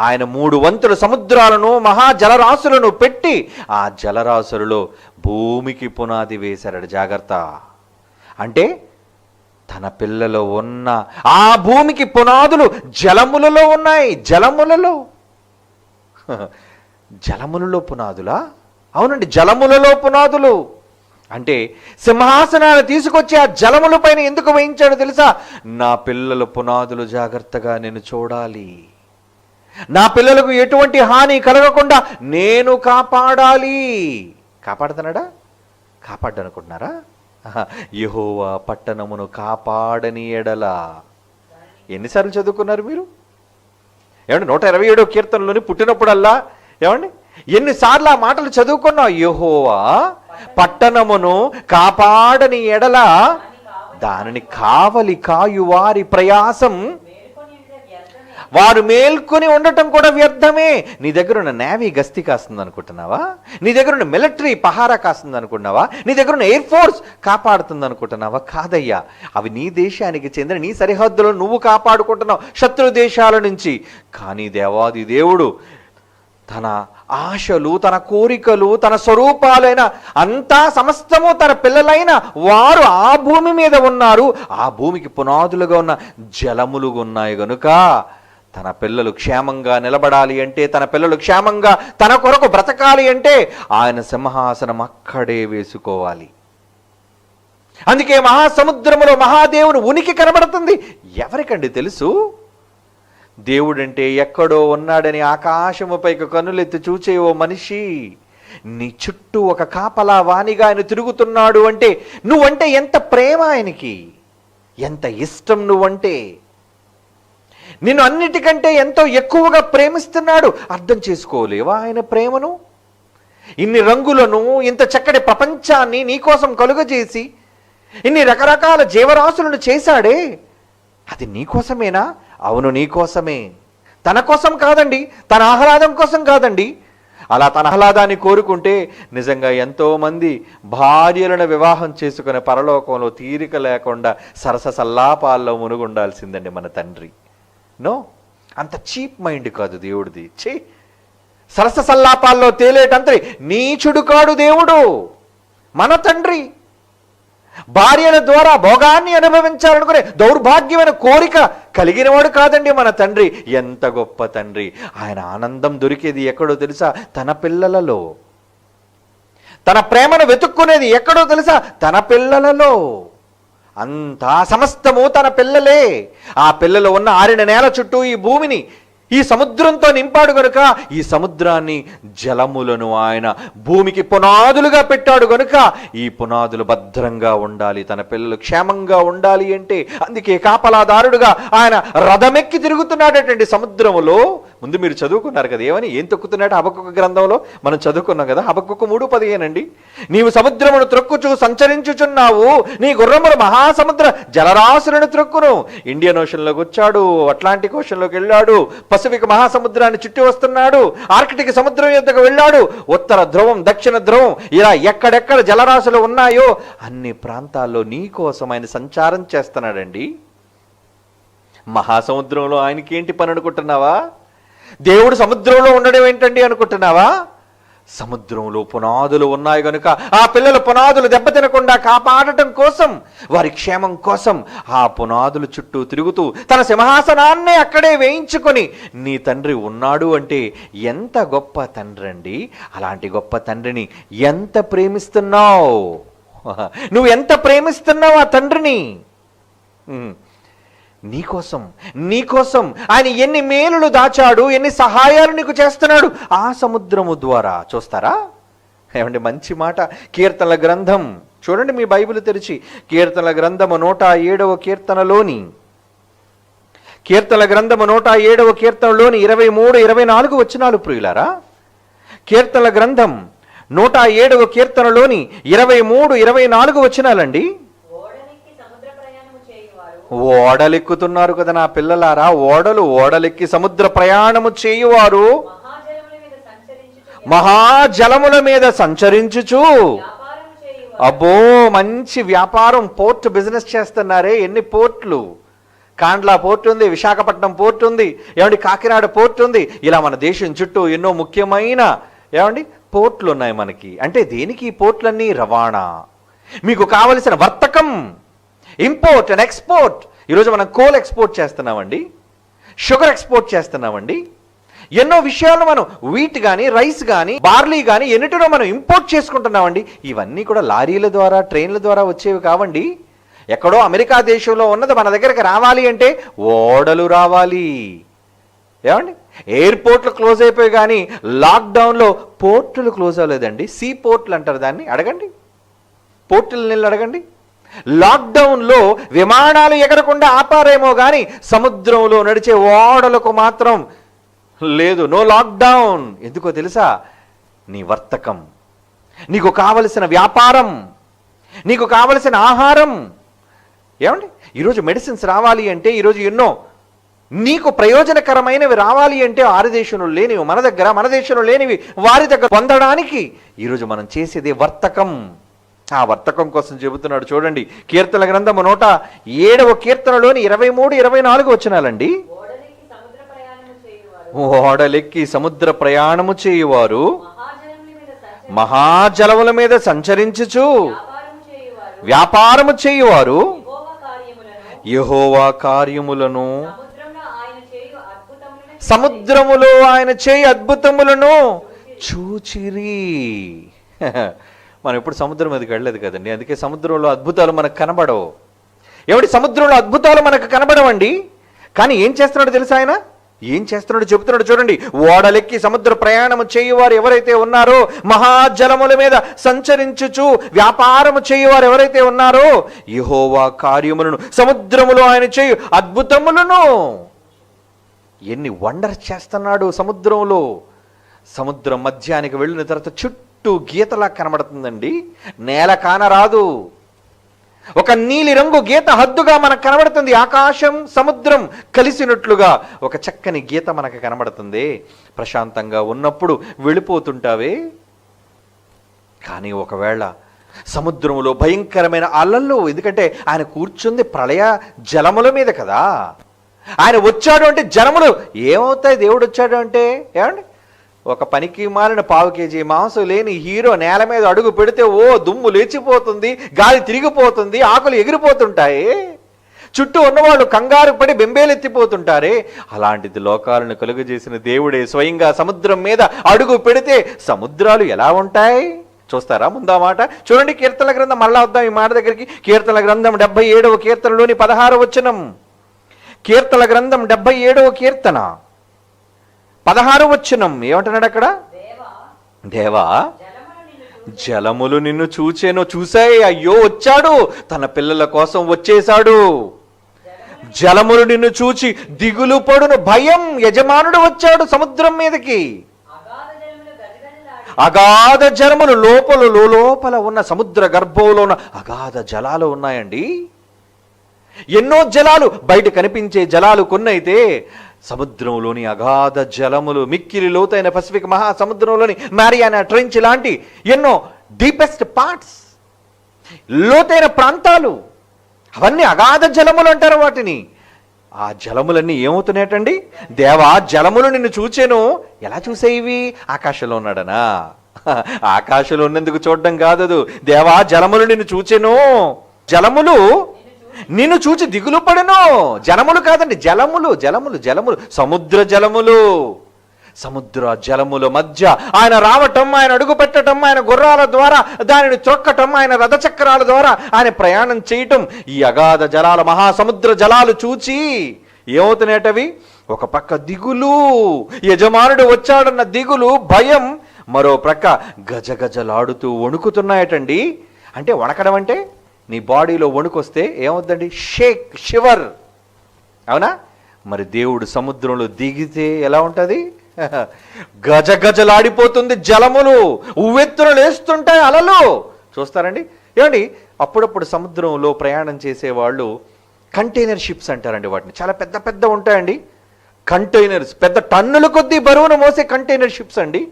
ఆయన 3 వంతుల సముద్రాలను మహాజలరాశులను పెట్టి ఆ జలరాశులలో భూమికి పునాది వేశాడు. జాగ్రత్త. అంటే తన పిల్లలో ఉన్న ఆ భూమికి పునాదులు జలములలో ఉన్నాయి. జలములలో పునాదులా? అవునండి, జలములలో పునాదులు. అంటే సింహాసనాన్ని తీసుకొచ్చి ఆ జలముల పైన ఎందుకు వేయించాడో తెలుసా? నా పిల్లల పునాదులు జాగ్రత్తగా నేను చూడాలి, నా పిల్లలకు ఎటువంటి హాని కలగకుండా నేను కాపాడాలి. కాపాడుతున్నాడా? కాపాడనుకుంటున్నారా? యెహోవా పట్టణమును కాపాడని ఎడల. ఎన్నిసార్లు చదువుకున్నారు మీరు? ఏమండి 127వ కీర్తనలోని పుట్టినప్పుడల్లా ఏమండి ఎన్నిసార్లు ఆ మాటలు చదువుకున్నావు? యెహోవా పట్టణమును కాపాడని ఎడల దానిని కావలి కాయు వారి ప్రయాసం, వారు మేల్కొని ఉండటం కూడా వ్యర్థమే. నీ దగ్గర ఉన్న నేవీ గస్తీ కాస్తుంది అనుకుంటున్నావా? నీ దగ్గర ఉన్న మిలిటరీ పహారా కాస్తుంది అనుకుంటున్నావా? నీ దగ్గర ఉన్న ఎయిర్ ఫోర్స్ కాపాడుతుంది అనుకుంటున్నావా? కాదయ్యా, అవి నీ దేశానికి చెందిన నీ సరిహద్దులను నువ్వు కాపాడుకుంటున్నావు శత్రు దేశాల నుంచి. కానీ దేవాది దేవుడు తన ఆశలు, తన కోరికలు, తన స్వరూపాలైన అంతా సమస్తము తన పిల్లలైన వారు ఆ భూమి మీద ఉన్నారు. ఆ భూమికి పునాదులుగా ఉన్న జలములు ఉన్నాయి గనుక తన పిల్లలు క్షేమంగా నిలబడాలి అంటే, తన పిల్లలు క్షేమంగా తన కొరకు బ్రతకాలి అంటే ఆయన సింహాసనం అక్కడే వేసుకోవాలి. అందుకే మహాసముద్రములో మహాదేవుని ఉనికి కనబడుతుంది. ఎవరికండి తెలుసు? దేవుడంటే ఎక్కడో ఉన్నాడని ఆకాశముపైకి కన్నులెత్తి చూచే ఓ మనిషి, నీ చుట్టూ ఒక కాపలా వాణిగా ఆయన తిరుగుతున్నాడు అంటే నువ్వంటే ఎంత ప్రేమ ఆయనకి, ఎంత ఇష్టం నువ్వంటే. నిన్ను అన్నిటికంటే ఎంతో ఎక్కువగా ప్రేమిస్తున్నాడు. అర్థం చేసుకోలేవా ఆయన ప్రేమను? ఇన్ని రంగులను, ఇంత చక్కటి ప్రపంచాన్ని నీకోసం కలుగజేసి ఇన్ని రకరకాల జీవరాశులను చేశాడే, అది నీకోసమేనా? అవును, నీకోసమే. తన కోసం కాదండి, తన ఆహ్లాదం కోసం కాదండి. అలా తన ఆహ్లాదాన్ని కోరుకుంటే నిజంగా ఎంతోమంది భార్యలను వివాహం చేసుకునే పరలోకంలో తీరిక లేకుండా సరస సల్లాపాల్లో మునుగుండాల్సిందండి మన తండ్రి. నో, అంత చీప్ మైండ్ కాదు దేవుడిది. సరస సల్లాపాల్లో తేలేటంతరి నీచుడు కాడు దేవుడు, మన తండ్రి. భార్యల ద్వారా భోగాన్ని అనుభవించాలనుకునే దౌర్భాగ్యమైన కోరిక కలిగినవాడు కాదండి మన తండ్రి. ఎంత గొప్ప తండ్రి! ఆయన ఆనందం దొరికేది ఎక్కడో తెలుసా? తన పిల్లలలో. తన ప్రేమను వెతుక్కునేది ఎక్కడో తెలుసా? తన పిల్లలలో. అంతా సమస్తము తన పిల్లలే. ఆ పిల్లలు ఉన్న ఆరిన నేల చుట్టూ ఈ భూమిని ఈ సముద్రంతో నింపాడు గనుక ఈ సముద్రాన్ని, జలములను ఆయన భూమికి పునాదులుగా పెట్టాడు గనుక ఈ పునాదులు భద్రంగా ఉండాలి, తన పిల్లలు క్షేమంగా ఉండాలి అంటే అందుకే కాపలాదారుడుగా ఆయన రథమెక్కి తిరుగుతున్నాడటండి సముద్రములో. ముందు మీరు చదువుకున్నారు కదా, ఏం తొక్కుతున్నాడు? హబక్కూకు గ్రంథంలో మనం చదువుకున్నాం కదా, హబక్కూకు 3:15 నీవు సముద్రమును త్రొక్కుచు సంచరించుచున్నావు, నీ గుర్రములు మహాసముద్ర జలరాశులను త్రొక్కును. ఇండియన్ ఓషన్లోకి వచ్చాడు, అట్లాంటిక్ ఓషన్లోకి వెళ్ళాడు, పసిఫిక్ మహాసముద్రాన్ని చుట్టి వస్తున్నాడు, ఆర్కిటిక్ సముద్రం యొద్దకు వెళ్ళాడు, ఉత్తర ధ్రువం, దక్షిణ ధ్రువం, ఇలా ఎక్కడెక్కడ జలరాశులు ఉన్నాయో అన్ని ప్రాంతాల్లో నీ కోసం ఆయన సంచారం చేస్తున్నాడండి. మహాసముద్రంలో ఆయనకి ఏంటి పని అనుకుంటున్నావా? దేవుడు సముద్రంలో ఉండడం ఏంటండి అనుకుంటున్నావా? సముద్రంలో పునాదులు ఉన్నాయి గనుక ఆ పిల్లల పునాదులు దెబ్బతినకుండా కాపాడటం కోసం, వారి క్షేమం కోసం ఆ పునాదుల చుట్టూ తిరుగుతూ తన సింహాసనాన్నే అక్కడే వేయించుకొని నీ తండ్రి ఉన్నాడు అంటే ఎంత గొప్ప తండ్రి అండి. అలాంటి గొప్ప తండ్రిని ఎంత ప్రేమిస్తున్నావు, నువ్వు ఎంత ప్రేమిస్తున్నావు ఆ తండ్రిని. నీకోసం ఆయన ఎన్ని మేలులు దాచాడు, ఎన్ని సహాయాలు నీకు చేస్తున్నాడు ఆ సముద్రము ద్వారా. చూస్తారా ఏమండి, మంచి మాట. కీర్తనల గ్రంథం చూడండి, మీ బైబిల్ తెరిచి కీర్తనల గ్రంథము 107వ కీర్తనలోని 107వ కీర్తనలోని 23, 24 వచనాలు ప్రియులారా. కీర్తనల గ్రంథం 107వ కీర్తనలోని 23, 24 వచనాలండి. ఓడలెక్కుతున్నారు కదా నా పిల్లలారా, ఓడలెక్కి సముద్ర ప్రయాణము చేయువారు మహాజలముల మీద సంచరించుచు. అబ్బో, మంచి వ్యాపారం, పోర్ట్ బిజినెస్ చేస్తున్నారే. ఎన్ని పోర్ట్లు! కాండ్లా పోర్ట్ ఉంది, విశాఖపట్నం పోర్ట్ ఉంది, ఏమండి కాకినాడ పోర్ట్ ఉంది. ఇలా మన దేశం చుట్టూ ఎన్నో ముఖ్యమైన ఏమండి పోర్ట్లు ఉన్నాయి మనకి. అంటే దేనికి ఈ పోర్ట్లన్నీ? రవాణా, మీకు కావలసిన వర్తకం, ఇంపోర్ట్ అండ్ ఎక్స్పోర్ట్. ఈరోజు మనం కోల్ ఎక్స్పోర్ట్ చేస్తున్నామండి, షుగర్ ఎక్స్పోర్ట్ చేస్తున్నామండి. ఎన్నో విషయాలు మనం వీట్ కానీ, రైస్ కానీ, బార్లీ కానీ ఎన్నిటినో మనం ఇంపోర్ట్ చేసుకుంటున్నామండి. ఇవన్నీ కూడా లారీల ద్వారా, ట్రైన్ల ద్వారా వచ్చేవి కావండి. ఎక్కడో అమెరికా దేశంలో ఉన్నది మన దగ్గరికి రావాలి అంటే ఓడలు రావాలి. ఏమండి, ఎయిర్పోర్ట్లు క్లోజ్ అయిపోయి కానీ లాక్డౌన్లో పోర్టులు క్లోజ్ అవ్వలేదండి. సీ పోర్ట్లు అంటారు దాన్ని, అడగండి, పోర్టుల నీళ్ళు అడగండి. లాక్డౌన్లో విమానాలు ఎగరకుండా ఆపారేమో కానీ సముద్రంలో నడిచే ఓడలకు మాత్రం లేదు, నో లాక్డౌన్. ఎందుకో తెలుసా? నీ వర్తకం, నీకు కావలసిన వ్యాపారం, నీకు కావలసిన ఆహారం. ఏమండి, ఈరోజు మెడిసిన్స్ రావాలి అంటే, ఈరోజు ఎన్నో నీకు ప్రయోజనకరమైనవి రావాలి అంటే వారి దేశంలో లేనివి మన దేశంలో లేనివి వారి దగ్గర పొందడానికి ఈరోజు మనం చేసేది వర్తకం. ఆ వర్తకం కోసం చెబుతున్నాడు చూడండి. కీర్తనల గ్రంథము 107వ కీర్తనలోని 23, 24 వచనాలండి. ఓడలెక్కి సముద్ర ప్రయాణము చేయువారు మహాజలముల మీద సంచరించుచు వ్యాపారము చేయువారు యెహోవా కార్యములను, సముద్రములో ఆయన చేయు అద్భుతములను చూచిరి. మనం ఎప్పుడు సముద్రం మీదకి వెళ్ళలేదు కదండి, అందుకే సముద్రంలో అద్భుతాలు మనకు కనబడవు. ఏమిటి, సముద్రంలో అద్భుతాలు మనకు కనబడవండి. కానీ ఏం చేస్తున్నాడు తెలుసా ఆయన? ఏం చేస్తున్నాడు చెబుతున్నాడు చూడండి. ఓడలెక్కి సముద్ర ప్రయాణము చేయువారు ఎవరైతే ఉన్నారో, మహాజలముల మీద సంచరించుచు వ్యాపారము చేయువారు ఎవరైతే ఉన్నారో, యెహోవా కార్యములను, సముద్రములో ఆయన చేయు అద్భుతములను. ఎన్ని వండర్స్ చేస్తున్నాడు సముద్రంలో. సముద్రం మధ్యానికి వెళ్ళిన తర్వాత చుట్టూ గీతలా కనబడుతుందండి, నేల కానరాదు. ఒక నీలి రంగు గీత హద్దుగా మనకు కనబడుతుంది. ఆకాశం సముద్రం కలిసినట్లుగా ఒక చక్కని గీత మనకు కనబడుతుంది. ప్రశాంతంగా ఉన్నప్పుడు వెళ్ళిపోతుంటావే. కానీ ఒకవేళ సముద్రంలో భయంకరమైన అలలు, ఎందుకంటే ఆయన కూర్చుంది ప్రళయ జలముల మీద కదా. ఆయన వచ్చాడు అంటే జలములు ఏమవుతాయి? దేవుడు వచ్చాడు అంటే ఏమండి, ఒక పనికి మాలిన 1/2 కేజీ మాంసం లేని హీరో నేల మీద అడుగు పెడితే ఓ దుమ్ము లేచిపోతుంది, గాలి తిరిగిపోతుంది, ఆకులు ఎగిరిపోతుంటాయి, చుట్టూ ఉన్నవాళ్ళు కంగారు పడి బెంబేలెత్తిపోతుంటారే. అలాంటిది లోకాలను కలుగజేసిన దేవుడే స్వయంగా సముద్రం మీద అడుగు పెడితే సముద్రాలు ఎలా ఉంటాయి చూస్తారా? ముందా మాట చూడండి. కీర్తనల గ్రంథం, మళ్ళా వద్దాం ఈ మాట దగ్గరికి. కీర్తనల గ్రంథం 77వ కీర్తనలోని 16వ వచనం. కీర్తనల గ్రంథం 77వ కీర్తన 16వ వచనం ఏమంటున్నాడు అక్కడ? దేవా, జలములు నిన్ను చూచేను. చూసాయి, అయ్యో వచ్చాడు, తన పిల్లల కోసం వచ్చేశాడు. జలములు నిన్ను చూచి దిగులు పడును, భయం. యజమానుడు వచ్చాడు సముద్రం మీదకి. అగాధ జలములు, లోపల ఉన్న సముద్ర గర్భంలో ఉన్న అగాధ జలాలు ఉన్నాయండి. ఎన్నో జలాలు, బయట కనిపించే జలాలు కొన్నైతే సముద్రంలోని అగాధ జలములు, మిక్కిలి లోతైన పసిఫిక్ మహాసముద్రంలోని మారియానా ట్రెంచ్ లాంటి ఎన్నో డీపెస్ట్ పార్ట్స్, లోతైన ప్రాంతాలు, అవన్నీ అగాధ జలములు అంటారు వాటిని. ఆ జలములన్నీ ఏమవుతున్నాయటండి? దేవా, జలములు నిన్ను చూచేను. ఎలా చూసేవి? ఆకాశంలో ఉన్నాడనా? ఆకాశంలో ఉన్నందుకు చూడడం కాదు. దేవా, జలములు నిన్ను చూచెను, జలములు నిన్ను చూచి దిగులు పడెను. జలములు కాదండి, జలములు, జలములు, జలములు, సముద్ర జలములు. సముద్ర జలముల మధ్య ఆయన రావటం, ఆయన అడుగు పెట్టడం, ఆయన గుర్రాల ద్వారా దానిని త్రొక్కటం, ఆయన రథచక్రాల ద్వారా ఆయన ప్రయాణం చేయటం, ఈ అగాధ జలాల మహాసముద్ర జలాలు చూచి ఏమవుతున్నాయటవి? ఒక పక్క దిగులు, యజమానుడు వచ్చాడన్న దిగులు, భయం. మరో ప్రక్క గజగజలాడుతూ వణుకుతున్నాయటండి. అంటే వణకడం అంటే నీ బాడీలో వణుకొస్తే ఏమవుద్దండి? షేక్, షివర్. అవునా? మరి దేవుడు సముద్రంలో దిగితే ఎలా ఉంటుంది? గజగజలాడిపోతుంది జలములు, ఉవ్వెత్తున లేస్తుంటాయి అలలు. చూస్తారండి ఏమండి? అప్పుడప్పుడు సముద్రంలో ప్రయాణం చేసేవాళ్ళు కంటైనర్ షిప్స్ అంటారండి వాటిని. చాలా పెద్ద పెద్ద ఉంటాయండి కంటైనర్స్, పెద్ద టన్నుల కొద్దీ బరువును మోసే కంటైనర్ షిప్స్ అండి.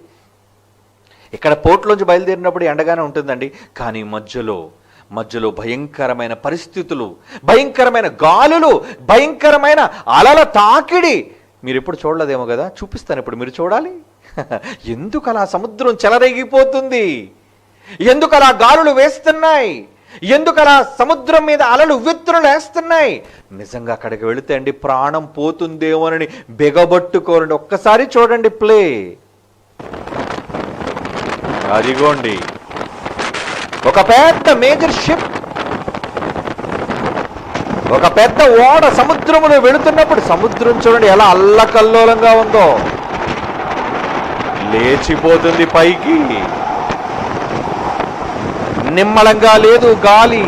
ఇక్కడ పోర్ట్లోంచి బయలుదేరినప్పుడు ఎండగానే ఉంటుందండి, కానీ మధ్యలో భయంకరమైన పరిస్థితులు, భయంకరమైన గాలులు, భయంకరమైన అలల తాకిడి. మీరు ఎప్పుడు చూడలేదేమో కదా, చూపిస్తాను ఇప్పుడు, మీరు చూడాలి. ఎందుకు అలా సముద్రం చెలరేగిపోతుంది? ఎందుకు అలా గాలులు వేస్తున్నాయి? ఎందుకు అలా సముద్రం మీద అలలు ఉవ్వెత్తునలు వేస్తున్నాయి? నిజంగా అక్కడికి వెళితే అండి ప్రాణం పోతుందేమోనని బెగబట్టుకోరండి. ఒక్కసారి చూడండి ప్లే. అదిగోండి ఒక పెద్ద మేజర్ షిప్, ఒక పెద్ద ఓడ సముద్రములో వెళుతున్నప్పుడు సముద్రం చూడండి ఎలా అల్లకల్లోలంగా ఉందో. లేచిపోతుంది పైకి. నిమ్మలంగా లేదు గాలి,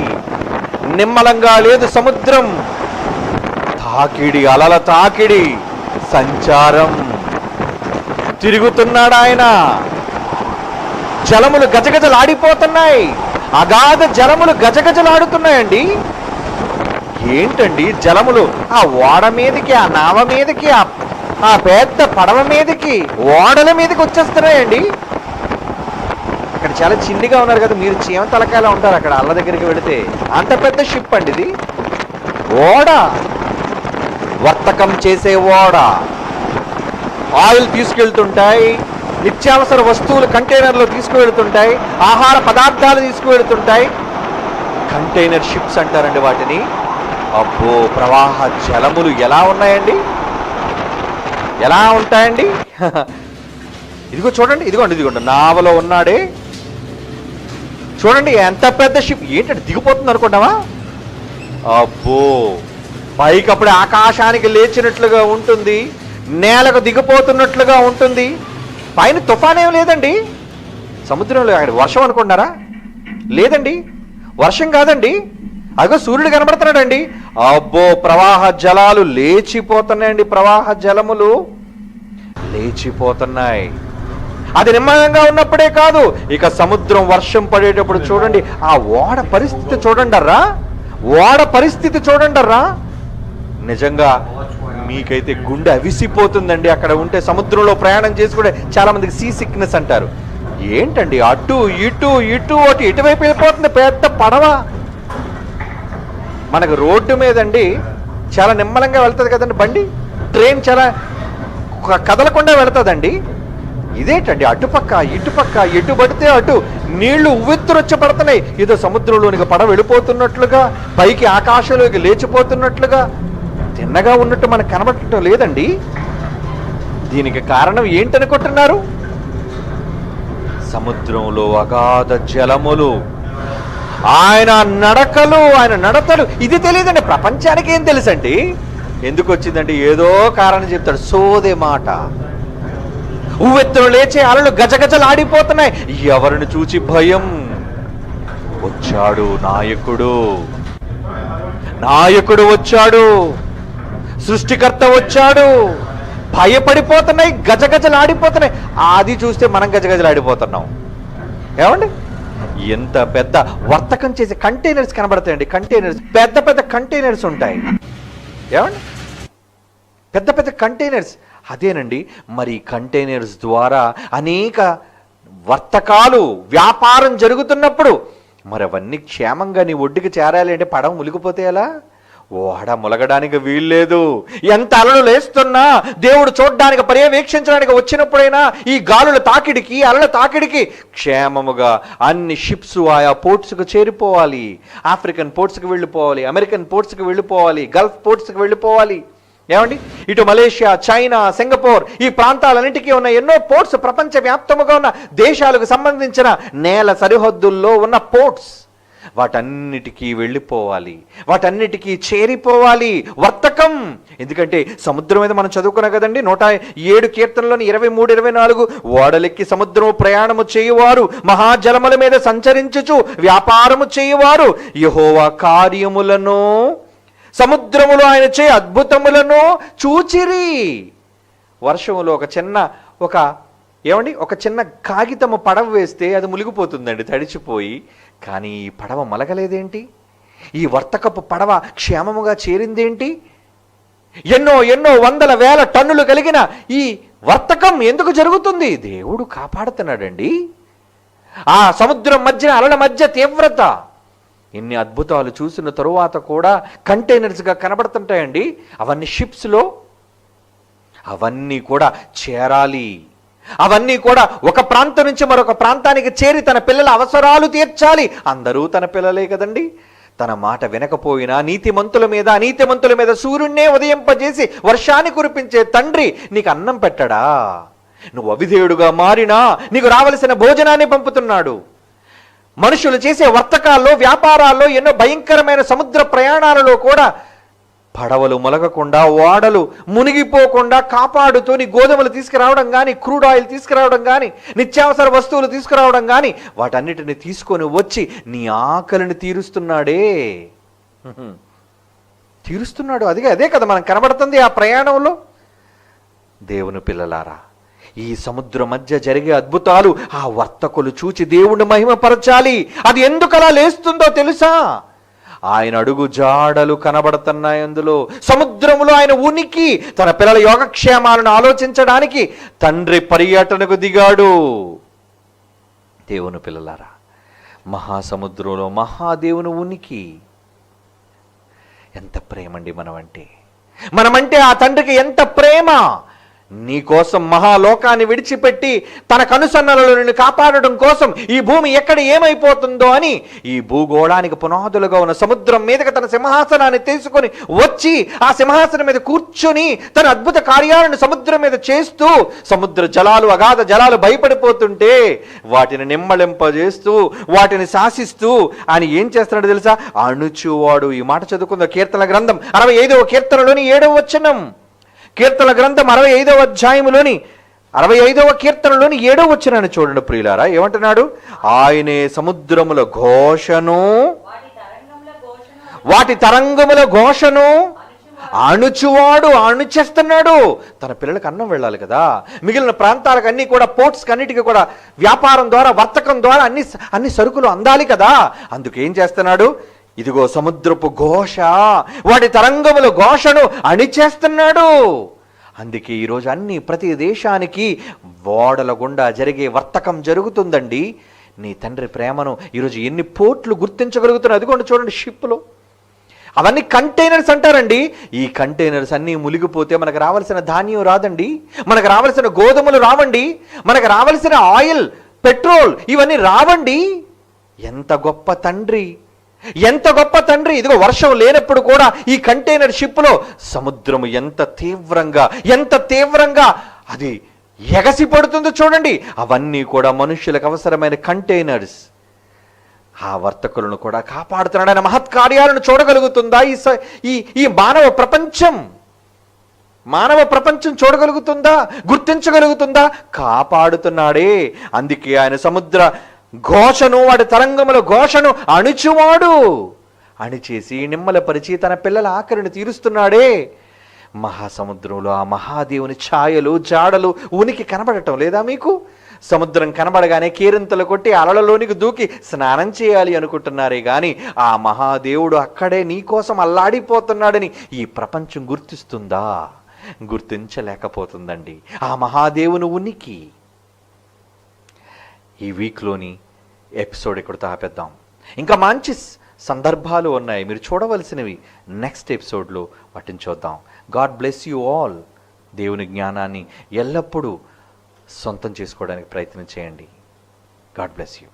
నిమ్మలంగా లేదు సముద్రం. తాకిడి, అలల తాకిడి, సంచారం. తిరుగుతున్నాడు ఆయన. జలములు గజగజలాడిపోతున్నాయి. అగాధ జలములు గజగజలాడుతున్నాయండి. ఏంటండి జలములు ఆ ఓడ మీదకి, ఆ నావ మీదకి, ఆ పెద్ద పడవ మీదకి, ఓడల మీదకి వచ్చేస్తున్నాయండి. అక్కడ చాలా చిన్నిగా ఉన్నారు కదా, మీరు చీమ తలకాయలా ఉంటారు అక్కడ అల్ల దగ్గరికి వెళితే. అంత పెద్ద షిప్ అండి ఇది. ఓడ, వర్తకం చేసే ఓడ. ఆయిల్ తీసుకెళ్తుంటాయి, నిత్యావసర వస్తువులు కంటైనర్లో తీసుకువెళ్తుంటాయి, ఆహార పదార్థాలు తీసుకువెళ్తుంటాయి. కంటైనర్ షిప్స్ అంటారండి వాటిని. అబ్బో, ప్రవాహ జలములు ఎలా ఉన్నాయండి, ఎలా ఉంటాయండి? ఇదిగో చూడండి, ఇదిగోండి నావలో ఉన్నాడే చూడండి, ఎంత పెద్ద షిప్. ఏంటంటే దిగిపోతుంది అనుకుంటావా? అబ్బో, పైకి అప్పుడే ఆకాశానికి లేచినట్లుగా ఉంటుంది, నేలకు దిగిపోతున్నట్లుగా ఉంటుంది. పైన తుఫాన్ ఏం లేదండి సముద్రంలో. అక్కడ వర్షం అనుకుంటున్నారా? లేదండి, వర్షం కాదండి. అదిగో సూర్యుడు కనబడుతున్నాడండి. అబ్బో, ప్రవాహ జలాలు లేచిపోతున్నాయండి. ప్రవాహ జలములు లేచిపోతున్నాయి. అది నిమ్మలంగా ఉన్నప్పుడే కాదు, ఇక సముద్రం వర్షం పడేటప్పుడు చూడండి ఆ ఓడ పరిస్థితి చూడండర్రా, ఓడ పరిస్థితి చూడండర్రా. నిజంగా మీకైతే గుండె అవిసిపోతుందండి అక్కడ ఉంటే. సముద్రంలో ప్రయాణం చేసి కూడా చాలా మందికి సీ సిక్నెస్ అంటారు. ఏంటండి అటు ఇటు అటు ఇటువైపు వెళ్ళిపోతుంది పెద్ద పడవ. మనకు రోడ్డు మీదండి చాలా నిమ్మలంగా వెళ్తుంది కదండి బండి, ట్రైన్ చాలా కదలకుండా వెళ్తుందండి. ఇదేంటండి అటుపక్క ఇటుపక్క ఎటు పడితే అటు నీళ్లు ఉవ్వెత్తురొచ్చి పడుతున్నాయి. ఏదో సముద్రంలోనికి పడవ వెళ్ళిపోతున్నట్లుగా, పైకి ఆకాశంలోకి లేచిపోతున్నట్లుగా, తిన్నగా ఉన్నట్టు మనకు కనబడటం లేదండి. దీనికి కారణం ఏంటనుకుంటున్నారు? సముద్రంలో అగాధ జలములు, ఆయన నడకలు, ఆయన నడతలు. ఇది తెలియదండి ప్రపంచానికి. ఏం తెలుసండి? ఎందుకు వచ్చిందండి? ఏదో కారణం చెప్తాడు, సోదే మాట. ఉవ్వెత్తులు లేచే అలలు గజగజలాడిపోతున్నాయి. ఎవరిని చూచి భయం? వచ్చాడు నాయకుడు, నాయకుడు వచ్చాడు, సృష్టికర్త వచ్చాడు. భయపడిపోతున్నాయి, గజగజలాడిపోతున్నాయి. అది చూస్తే మనం గజగజలాడిపోతున్నాం. ఏమండి? ఎంత పెద్ద వర్తకం చేసే కంటైనర్స్ కనబడతాయండి. కంటైనర్స్, పెద్ద పెద్ద కంటైనర్స్ ఉంటాయి. ఏమండి? పెద్ద పెద్ద కంటైనర్స్. అదేనండి, మరి కంటైనర్స్ ద్వారా అనేక వర్తకాలు, వ్యాపారం జరుగుతున్నప్పుడు మరి అవన్నీ క్షేమంగా నీ ఒడ్డుకి చేరాలి అంటే పడవ మునిగిపోతే ఎలా? ఓడ ములగడానికి వీల్లేదు. ఎంత అలలు లేస్తున్నా దేవుడు చూడ్డానికి, పర్యవేక్షించడానికి వచ్చినప్పుడైనా ఈ గాలుల తాకిడికి, అలల తాకిడికి క్షేమముగా అన్ని షిప్స్ ఆయా పోర్ట్స్కు చేరిపోవాలి. ఆఫ్రికన్ పోర్ట్స్కి వెళ్ళిపోవాలి, అమెరికన్ పోర్ట్స్కి వెళ్ళిపోవాలి, గల్ఫ్ పోర్ట్స్కి వెళ్ళిపోవాలి. ఏమండి, ఇటు మలేషియా, చైనా, సింగపూర్ ఈ ప్రాంతాలన్నిటికీ ఉన్న ఎన్నో పోర్ట్స్, ప్రపంచవ్యాప్తముగా ఉన్న దేశాలకు సంబంధించిన నేల సరిహద్దుల్లో ఉన్న పోర్ట్స్, వాటన్నిటికీ వెళ్ళిపోవాలి, వాటన్నిటికీ చేరిపోవాలి వర్తకం. ఎందుకంటే సముద్రం మీద మనం చదువుకున్నాం కదండి, 107 కీర్తనలోని 23, 24, ఓడలెక్కి సముద్రము ప్రయాణము చేయువారు, మహాజలముల మీద సంచరించుచు వ్యాపారము చేయువారు యెహోవా కార్యములను, సముద్రములో ఆయన చే అద్భుతములను చూచిరి. వర్షములో ఒక చిన్న కాగితము పడవ వేస్తే అది మునిగిపోతుందండి తడిచిపోయి. కానీ ఈ పడవ మలగలేదేంటి? ఈ వర్తకపు పడవ క్షేమముగా చేరిందేంటి? ఎన్నో ఎన్నో వందల వేల టన్నులు కలిగిన ఈ వర్తకం ఎందుకు జరుగుతుంది? దేవుడు కాపాడుతున్నాడండి. ఆ సముద్రం మధ్య, అలల మధ్య తీవ్రత, ఇన్ని అద్భుతాలు చూసిన తరువాత కూడా కంటైనర్స్గా కనబడుతుంటాయండి. అవన్నీ షిప్స్లో, అవన్నీ కూడా చేరాలి. అవన్నీ కూడా ఒక ప్రాంతం నుంచి మరొక ప్రాంతానికి చేరి తన పిల్లల అవసరాలు తీర్చాలి. అందరూ తన పిల్లలే కదండి. తన మాట వినకపోయినా నీతిమంతుల మీద, అనీతిమంతుల మీద సూర్యున్నే ఉదయింపజేసి వర్షాన్ని కురిపించే తండ్రి నీకు అన్నం పెట్టడా? నువ్వు అవిధేయుడుగా మారినా నీకు రావలసిన భోజనాన్ని పంపుతున్నాడు. మనుషులు చేసే వర్తకాల్లో, వ్యాపారాల్లో, ఎన్నో భయంకరమైన సముద్ర ప్రయాణాలలో కూడా పడవలు ములగకుండా, ఓడలు మునిగిపోకుండా కాపాడుతూ నీ గోధుమలు తీసుకురావడం కానీ, క్రూడ్ ఆయిల్ తీసుకురావడం కానీ, నిత్యావసర వస్తువులు తీసుకురావడం కానీ, వాటన్నిటిని తీసుకొని వచ్చి నీ ఆకలిని తీరుస్తున్నాడే. తీరుస్తున్నాడు. అదే కదా మనం కనబడుతుంది ఆ ప్రయాణంలో. దేవుని పిల్లలారా, ఈ సముద్రం మధ్య జరిగే అద్భుతాలు ఆ వర్తకులు చూచి దేవుణ్ణి మహిమపరచాలి. అది ఎందుకు అలా లేస్తుందో తెలుసా? ఆయన అడుగు జాడలు కనబడుతున్నాయి అందులో. సముద్రములో ఆయన ఉనికి, తన పిల్లల యోగక్షేమాలను ఆలోచించడానికి తండ్రి పర్యటనకు దిగాడు. దేవుని పిల్లలారా, మహాసముద్రంలో మహాదేవుని ఉనికి. ఎంత ప్రేమండి మనమంటే ఆ తండ్రికి ఎంత ప్రేమ. నీ కోసం మహాలోకాన్ని విడిచిపెట్టి తన కనుసన్నలలో నిన్ను కాపాడడం కోసం ఈ భూమి ఎక్కడ ఏమైపోతుందో అని ఈ భూగోళానికి పునాదులుగా ఉన్న సముద్రం మీదకి తన సింహాసనాన్ని తీసుకొని వచ్చి ఆ సింహాసనం మీద కూర్చొని తన అద్భుత కార్యాలను సముద్రం మీద చేస్తూ, సముద్ర జలాలు, అగాధ జలాలు భయపడిపోతుంటే వాటిని నిమ్మళింపజేస్తూ, వాటిని శాసిస్తూ ఆయన ఏం చేస్తున్నాడు తెలుసా? అణుచువాడు. ఈ మాట చదువుకుందాం. కీర్తన గ్రంథం 65వ కీర్తనలోని 7వ వచనం. కీర్తన గ్రంథం 65వ అధ్యాయములోని 65వ కీర్తనలోని 7వ వచనాన్ని చూడండి ప్రియులారా. ఏమంటున్నాడు? ఆయనే సముద్రముల ఘోషను, వాటి తరంగముల ఘోషను అణుచువాడు. అణుచేస్తున్నాడు. తన పిల్లలకు అన్నం వెళ్ళాలి కదా. మిగిలిన ప్రాంతాలకు అన్ని కూడా, పోర్ట్స్కి అన్నిటికీ కూడా వ్యాపారం ద్వారా, వర్తకం ద్వారా అన్ని సరుకులు అందాలి కదా. అందుకేం చేస్తున్నాడు? ఇదిగో సముద్రపు ఘోష, వాటి తరంగముల ఘోషను అణిచేస్తున్నాడు. అందుకే ఈరోజు ప్రతి దేశానికి ఓడల గుండా జరిగే వర్తకం జరుగుతుందండి. నీ తండ్రి ప్రేమను ఈరోజు ఎన్ని పోర్ట్లు గుర్తించగలుగుతున్నాయి? అదిగోండి చూడండి, షిప్లో అవన్నీ కంటైనర్స్ అంటారండి. ఈ కంటైనర్స్ అన్నీ మునిగిపోతే మనకు రావాల్సిన ధాన్యం రాదండి, మనకు రావాల్సిన గోధుమలు రావండి, మనకు రావాల్సిన ఆయిల్, పెట్రోల్ ఇవన్నీ రావండి. ఎంత గొప్ప తండ్రి, ఎంత గొప్ప తండ్రి. ఇదిగో వర్షం లేనప్పుడు కూడా ఈ కంటైనర్ షిప్లో సముద్రము ఎంత తీవ్రంగా అది ఎగసిపడుతుందో చూడండి. అవన్నీ కూడా మనుష్యులకు అవసరమైన కంటైనర్స్. ఆ వర్తకులను కూడా కాపాడుతున్నాడు. ఆయన మహత్కార్యాలను చూడగలుగుతుందా ఈ మానవ ప్రపంచం చూడగలుగుతుందా? గుర్తించగలుగుతుందా? కాపాడుతున్నాడే. అందుకే ఆయన సముద్ర ఘోషను, వాడి తరంగముల ఘోషను అణుచువాడు. అణిచేసి నిమ్మలపరిచి తన పిల్లల ఆకలిని తీరుస్తున్నాడే. మహాసముద్రంలో ఆ మహాదేవుని ఛాయలు, జాడలు, ఉనికి కనబడటం లేదా మీకు? సముద్రం కనబడగానే కేరింతలు కొట్టి అలలలోనికి దూకి స్నానం చేయాలి అనుకుంటున్నారే కానీ ఆ మహాదేవుడు అక్కడే నీకోసం అల్లాడిపోతున్నాడని ఈ ప్రపంచం గుర్తిస్తుందా? గుర్తించలేకపోతుందండి ఆ మహాదేవుని ఉనికి. ఈ వీక్లోని ఎపిసోడ్ ఇక్కడ ఆపేద్దాం. ఇంకా మంచి సందర్భాలు ఉన్నాయి, మీరు చూడవలసినవి. నెక్స్ట్ ఎపిసోడ్లో వాటిని చూద్దాం. God bless you all. దేవుని జ్ఞానాన్ని ఎల్లప్పుడూ సొంతం చేసుకోవడానికి ప్రయత్నం చేయండి. God bless you.